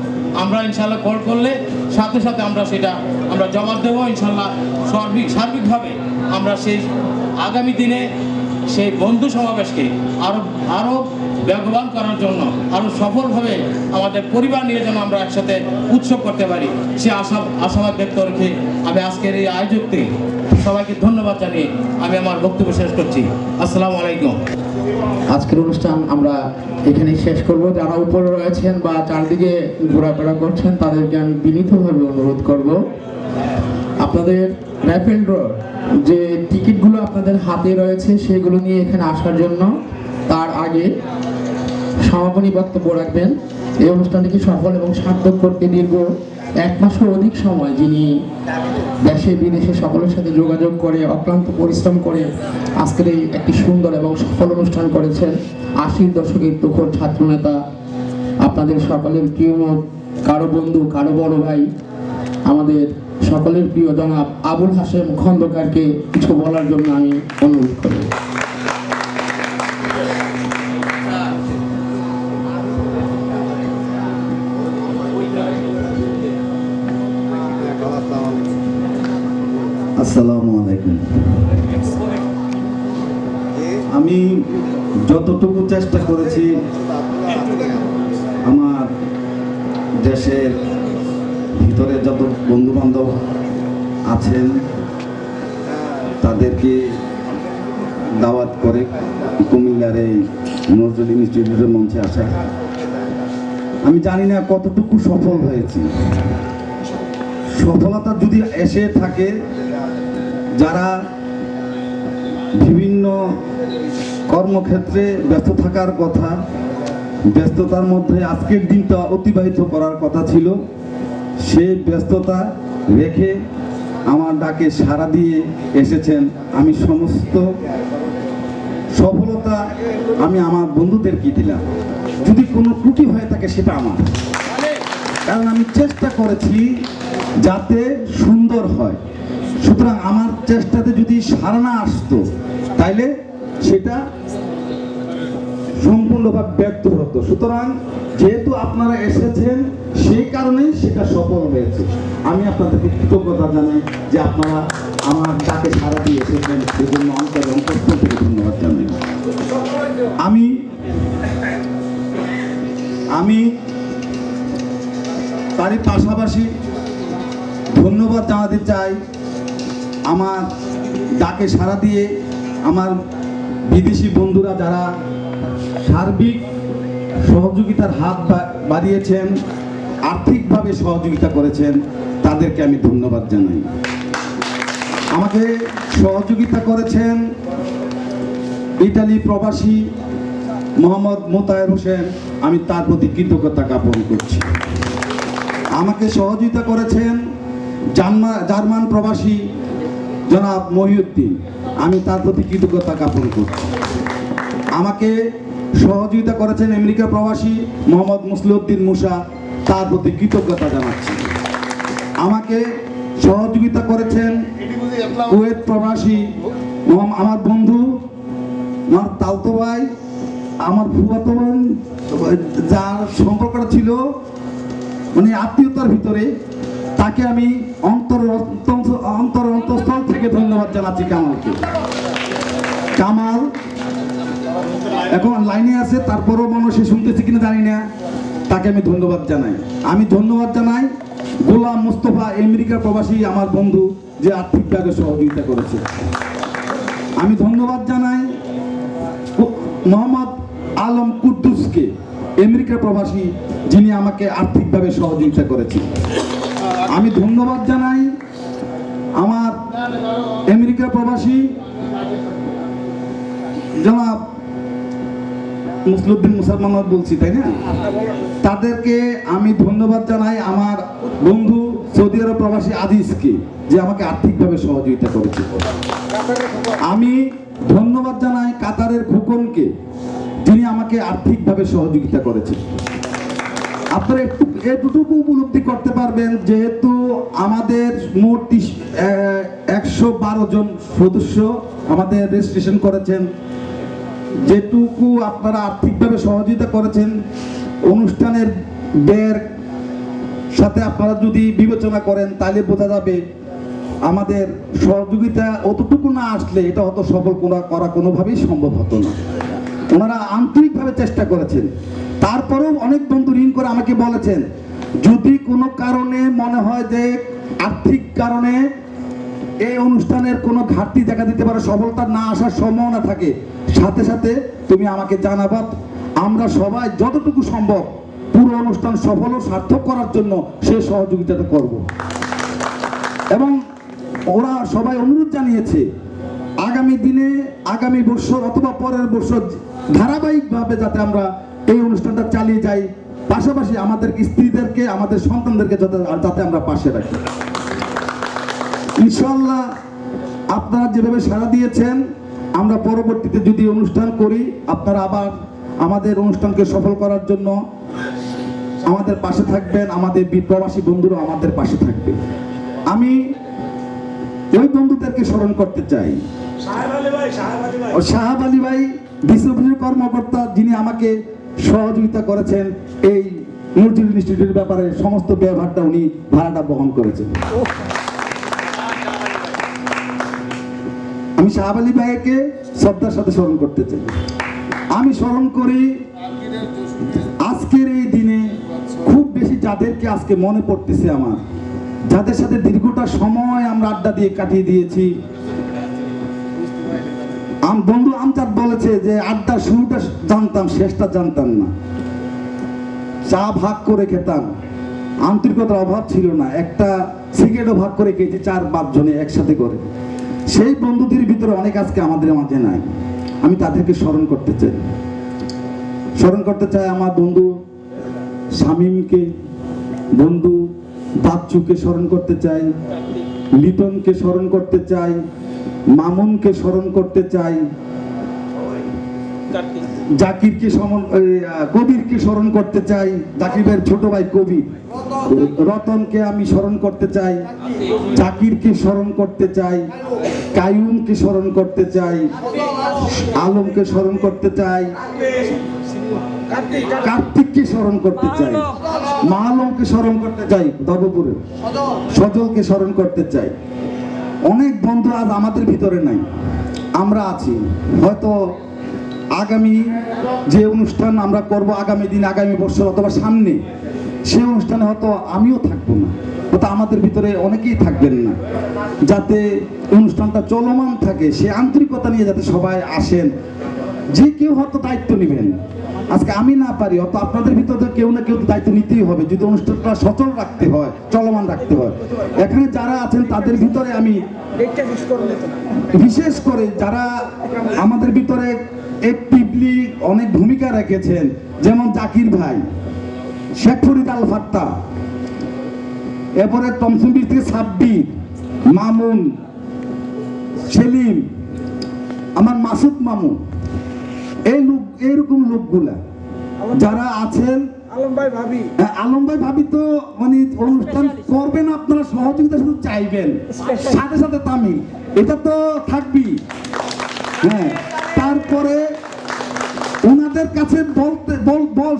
আমরা ইনশাল্লাহ কল করলে সাথে সাথে আমরা সেটা জবাব দেবো ইনশাল্লাহ। সার্বিকভাবে আমরা সেই আগামী দিনে সেই বন্ধু সমাবেশকে আরও বেগবান করার জন্য আরও সফলভাবে আমাদের পরিবার নিয়ে যেন আমরা একসাথে উৎসব করতে পারি সে আশাবাদ ব্যক্ত রেখে আমি আজকের এই আয়োজককে সবাইকে ধন্যবাদ জানিয়ে আমি আমার বক্তব্য শেষ করছি। আসসালামু আলাইকুম। আজকের অনুষ্ঠান আমরা এখানেই শেষ করব। যারা উপরে রয়েছেন বা চারদিকে ঘোরাফেরা করছেন তাদেরকে আমি বিনীতভাবে অনুরোধ করব আপনাদের র্যাপিড ড্র যে টিকিটগুলো আপনাদের হাতে রয়েছে সেগুলো নিয়ে এখানে আসার জন্য। তার আগে সমাপনী বক্তব্য রাখবেন। এই অনুষ্ঠানটিকে সফল এবং সার্থক করতে দীর্ঘ 1 মাসের অধিক সময় যিনি দেশে বিদেশে সকলের সাথে যোগাযোগ করে অক্লান্ত পরিশ্রম করে আজকের এই একটি সুন্দর এবং সফল অনুষ্ঠান করেছেন 80 দশকের তুখোর ছাত্রনেতা আপনাদের সকলের প্রিয় কারো বন্ধু কারো বড় ভাই আমাদের সকলের প্রিয় জনাব আবুল হাশেম খন্দকারকে কিছু বলার জন্য আমি অনুরোধ করি। আসসালামু আলাইকুম। আমি যতটুকু চেষ্টা করেছি আমার দেশের ভিতরে যত বন্ধু বান্ধব আছেন তাদেরকে দাওয়াত করে কুমিল্লার এই নজরুল ইনস্টিটিউটের মঞ্চে আসা, আমি জানি না কতটুকু সফল হয়েছি। সফলতা যদি এসে থাকে যারা বিভিন্ন কর্মক্ষেত্রে ব্যস্ত থাকার কথা, ব্যস্ততার মধ্যে আজকের দিনটা অতিবাহিত করার কথা ছিল, সেই ব্যস্ততা রেখে আমার ডাকে সাড়া দিয়ে এসেছেন। আমি সমস্ত সফলতা আমি আমার বন্ধুদেরকে দিলাম। যদি কোনো ত্রুটি হয়ে থাকে সেটা আমার, কারণ আমি চেষ্টা করেছি যাতে সুন্দর হয়। সুতরাং আমার চেষ্টাতে যদি সাড়া না আসতো তাইলে সেটা সম্পূর্ণভাবে ব্যর্থ হতো। সুতরাং যেহেতু আপনারা এসেছেন সেই কারণেই সেটা সফল হয়েছে। আমি আপনাদেরকে কৃতজ্ঞতা জানাই যে আপনারা আমার ডাকে সাড়া দিয়ে এসেছেন, সেই জন্য অন্তঃস্থল থেকে ধন্যবাদ জানাই। আমি তারই পাশাপাশি ধন্যবাদ জানাতে চাই আমার ডাকে সাড়া দিয়ে আমার বিদেশি বন্ধুরা যারা সার্বিক সহযোগিতার হাত বাড়িয়েছেন, আর্থিকভাবে সহযোগিতা করেছেন, তাদেরকে আমি ধন্যবাদ জানাই। আমাকে সহযোগিতা করেছেন ইতালি প্রবাসী মোহাম্মদ মোতায়ের হোসেন, আমি তার প্রতি কৃতজ্ঞতা জ্ঞাপন করছি। আমাকে সহযোগিতা করেছেন জার্মান প্রবাসী জনাব মহিউদ্দিন, আমি তার প্রতি কৃতজ্ঞতা জ্ঞাপন করছি। আমাকে সহযোগিতা করেছেন আমেরিকা প্রবাসী মোহাম্মদ মুসলিউদ্দিন মুসা, তার প্রতি কৃতজ্ঞতা জানাচ্ছি। আমাকে সহযোগিতা করেছেন কুয়েত প্রবাসী আমার বন্ধু, আমার তালতো ভাই, আমার ফুফাতো বোন, যার সম্পর্কটা ছিল মানে আত্মীয়তার ভিতরে, তাকে আমি অন্তঃস্থল থেকে ধন্যবাদ জানাচ্ছি কামালকে। কামাল এখন লাইনে আছে, তারপরও মানুষ শুনতেছে কিনা জানি না, তাকে আমি ধন্যবাদ জানাই। আমি ধন্যবাদ জানাই গোলাম মোস্তফা, আমেরিকা প্রবাসী আমার বন্ধু, যে আর্থিকভাবে সহযোগিতা করেছে। আমি ধন্যবাদ জানাই মোহাম্মদ আলম কুদ্দুসকে, আমেরিকা প্রবাসী, যিনি আমাকে আর্থিকভাবে সহযোগিতা করেছেন। আমি ধন্যবাদ জানাই আমার আমেরিকা প্রবাসী জনাব মুসলিউদ্দিন মুসলমান বলছি, তাই না? তাদেরকে আমি ধন্যবাদ জানাই। আমার বন্ধু সৌদি আরব প্রবাসী আজিজকে, যে আমাকে আর্থিকভাবে সহযোগিতা করেছে। আমি ধন্যবাদ জানাই কাতারের খোকনকে, যিনি আমাকে আর্থিকভাবে সহযোগিতা করেছেন। আপনারা এতটুকু উপলব্ধি করতে পারবেন, যেহেতু আমাদের মোট 112 জন সদস্য আমাদের রেজিস্ট্রেশন করেছেন, যেটুকু আপনারা আর্থিকভাবে সহযোগিতা করেছেন, অনুষ্ঠানের ব্যয়ের সাথে আপনারা যদি বিবেচনা করেন তাহলে বোঝা যাবে আমাদের সহযোগিতা অতটুকু না আসলে এটা হয়তো সফল করা কোনোভাবেই সম্ভব হতো না। ওনারা আন্তরিকভাবে চেষ্টা করেছেন। তারপরেও অনেক বন্ধু ঋণ করে আমাকে বলেছেন, যদি কোনো কারণে মনে হয় যে আর্থিক কারণে এই অনুষ্ঠানের কোনো ঘাটতি দেখা দিতে পারে, সফলতা না আসার সম্ভাবনা থাকে, সাথে সাথে তুমি আমাকে জানাবা। আমরা সবাই যতটুকু সম্ভব পুরো অনুষ্ঠান সফল ও সার্থক করার জন্য সে সহযোগিতাটা করব। এবং ওরা সবাই অনুরোধ জানিয়েছে আগামী দিনে, আগামী বছর অথবা পরের বছর ধারাবাহিকভাবে যাতে আমরা এই অনুষ্ঠানটা চালিয়ে যাই, পাশাপাশি আমাদের স্ত্রীদেরকে, আমাদের সন্তানদেরকে যাতে আমরা পাশে রাখি। ইনশাআল্লাহ আপনারা যেভাবে সাড়া দিয়েছেন, আমরা পরবর্তীতে যদি অনুষ্ঠান করি, আপনারা আবার আমাদের অনুষ্ঠানকে সফল করার জন্য আমাদের পাশে থাকবেন, আমাদের প্রবাসী বন্ধুরা আমাদের পাশে থাকবে। আমি ওই বন্ধুদেরকে স্মরণ করতে চাই, সাহাব আলী ভাই বিশ্ববিদ্যালয়ের কর্মকর্তা, যিনি আমাকে সহযোগিতা করেছেন এই নজরুল ইনস্টিটিউটের ব্যাপারে, সমস্ত ব্যয়ভারটা উনি ভাড়াটা বহন করেছেন। আমি সাহাব আলী ভাইকে শ্রদ্ধার সাথে স্মরণ করতে চাই। আমি স্মরণ করি আজকের এই দিনে খুব বেশি যাদেরকে আজকে মনে পড়তেছে আমার, যাদের সাথে দীর্ঘটা সময় আমরা আড্ডা দিয়ে কাটিয়ে দিয়েছি। বন্ধু আমজাদ বলেছে যে আড্ডার শুরুটা জানতাম, শেষটা জানতাম না। চা ভাগ করে খেতাম, আন্তরিকতার অভাব ছিল না। একটা সিগারেটও ভাগ করে খেয়েছি 4-5 জনে একসাথে করে। সেই বন্ধুদের ভিতরে অনেক আজকে আমাদের মাঝে নাই। আমি তাদেরকে স্মরণ করতে চাই আমার বন্ধু শামীমকে, বন্ধু বাচ্চুকে স্মরণ করতে চাই, লিটনকে স্মরণ করতে চাই, মামুনকে স্মরণ করতে চাই, জাকিরকে কবিরকে স্মরণ করতে চাই, জাকির ভাইয়ের ছোট ভাই কবির, রতনকে আমি স্মরণ করতে চাই, জাকিরকে স্মরণ করতে চাই, কাইয়ুমকে স্মরণ করতে চাই, আলমকে স্মরণ করতে চাই, কার্তিককে স্মরণ করতে চাই, মালমকে স্মরণ করতে চাই, দর্বপুরে সজলকে স্মরণ করতে চাই। অনেক বন্ধু আজ আমাদের ভিতরে নাই, আমরা আছি। হয়তো আগামী যে অনুষ্ঠান আমরা করব আগামী দিন, আগামী বছর অথবা সামনে, সেই অনুষ্ঠানে হয়তো আমিও থাকবো না, হয়তো আমাদের ভিতরে অনেকেই থাকবেন না। যাতে অনুষ্ঠানটা চলমান থাকে, সে আন্তরিকতা নিয়ে যাতে সবাই আসেন। যে কেউ হয়তো দায়িত্ব নেবেন, আজকে আমি না পারি, অত আপনাদের ভিতরে কেউ না কেউ দায়িত্ব নিতেই হবে যদি অনুষ্ঠানটা সচল রাখতে হয়, চলমান রাখতে হয়। এখানে যারা আছেন তাদের ভিতরে আমি বিশেষ করে যারা আমাদের ভিতরে অ্যাক্টিভলি অনেক ভূমিকা রেখেছেন, যেমন জাকির ভাই, শেখ ফরিদ আল ফাত্তা, এরপরে টমসুমবির থেকে সাব্বির, মামুন, সেলিম, আমার মাসুদ মামু, এইরকম লোকগুলা যারা আছেন। আলম ভাই ভাবি তো মানে অনুষ্ঠান করবেন, আপনারা সহযোগিতা শুধু চাইবেন, সাথে সাথে তামিল এটা তো থাকবেই। হ্যাঁ, তারপরে ওনাদের কাছে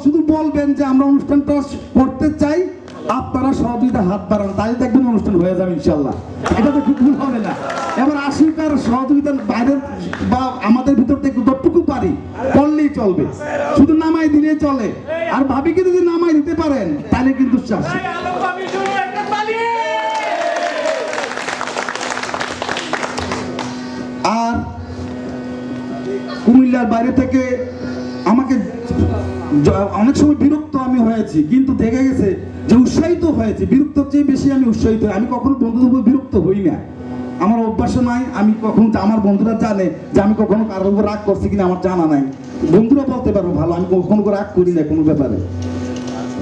শুধু বলবেন যে আমরা অনুষ্ঠানটা করতে চাই, আপনারা সহযোগিতা হাত বাড়ান, তাই দেখবেন অনুষ্ঠান হয়ে যাবে ইনশাল্লাহ। এটা তো খুব ভুল হবে না। এবার আশিকার সহযোগিতা বাইরের বা আমাদের ভিতর থেকে যতটুকু পারি করলেই চলবে, শুধু নামাই দিলেই চলে। আর ভাবিকে যদি নামাই দিতে পারেন তাহলে কিন্তু আর কুমিল্লার বাইরে থেকে আমাকে অনেক সময় বিরক্ত আমি হয়েছি, কিন্তু দেখে গেছে যে উৎসাহিত হয়েছে। বিরক্তর চেয়ে বেশি আমি উৎসাহিত হই। আমি কখনো বন্ধুদের উপর বিরক্ত হই না, আমার অভ্যাস নাই। আমি কখনো, আমার বন্ধুরা জানে যে আমি কখনো কারোর উপর রাগ করছি কিনা আমার জানা নাই। বন্ধুরা বলতে পারবো ভালো, আমি কখনো রাগ করি না কোনো ব্যাপারে।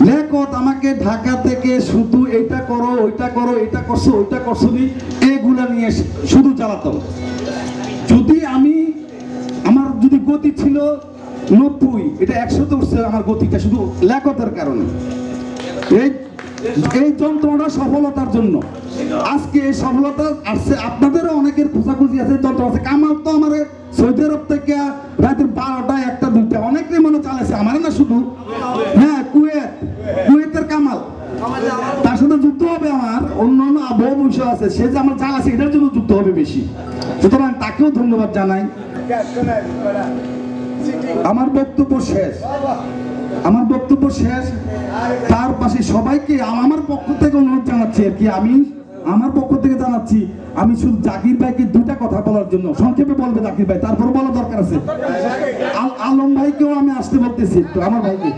লেখত আমাকে ঢাকা থেকে শুধু এইটা করো, ওইটা করো, এটা করছো, ওইটা করছো নি, এগুলা নিয়ে শুধু চালাতো। যদি আমার যদি গতি ছিল 90, এটা 100-তে উঠছে আমার গতিটা শুধু লেখতের কারণে। এই যন্ত্রণা সফলতার জন্য আজকে এই সফলতা আসছে। আপনাদেরও অনেকের খোঁজাখুঁজি আছে, যন্ত্র আছে। কামাল তো আমার সৌদি আরব থেকে রাতের 12টা, 1টা, 2টা অনেকেই মনে চালাইছে, আমার না শুধু। হ্যাঁ, কুয়েতের কামাল, তার সাথে যুদ্ধ হবে আমার। অন্যান্য বহু বিষয় আছে, সে যে আমার চালাচ্ছে এটার জন্য যুদ্ধ হবে বেশি। সুতরাং তাকেও ধন্যবাদ জানাই। আমার বক্তব্য শেষ। তার পাশে সবাইকে আমার পক্ষ থেকে অনুরোধ জানাচ্ছি আর কি, আমার পক্ষ থেকে জানাচ্ছি, আমি শুধু জাকির ভাইকে দুটা কথা বলার জন্য, সংক্ষেপে বলবে জাকির ভাই, তারপর বলা দরকার আছে। আলম ভাইকেও আমি আসতে বলতেছি, একটু আমার ভাইকে,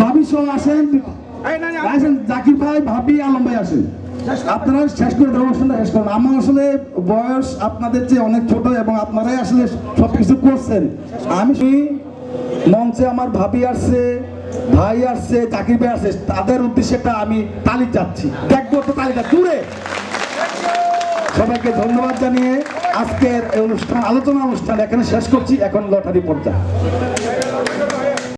ভাবি সহ আসেন, জাকির ভাই, ভাবি, আলম ভাই আসেন। আপনারা শেষ করে অনুষ্ঠানটা শেষ করেন। আমার আসলে বয়স আপনাদের চেয়ে অনেক ছোট এবং আপনারাই আসলে সবকিছু করছেন। আমি মঞ্চে আমার ভাবি আসছে, ভাই আসছে, জাকির ভাই আসছে, তাদের উদ্দেশ্যে আমি তালি চাচ্ছি, দেখবো তো তালিটা দূরে। সবাইকে ধন্যবাদ জানিয়ে আজকের আলোচনা অনুষ্ঠান এখানে শেষ করছি। এখন লটারি পর্যায়ে।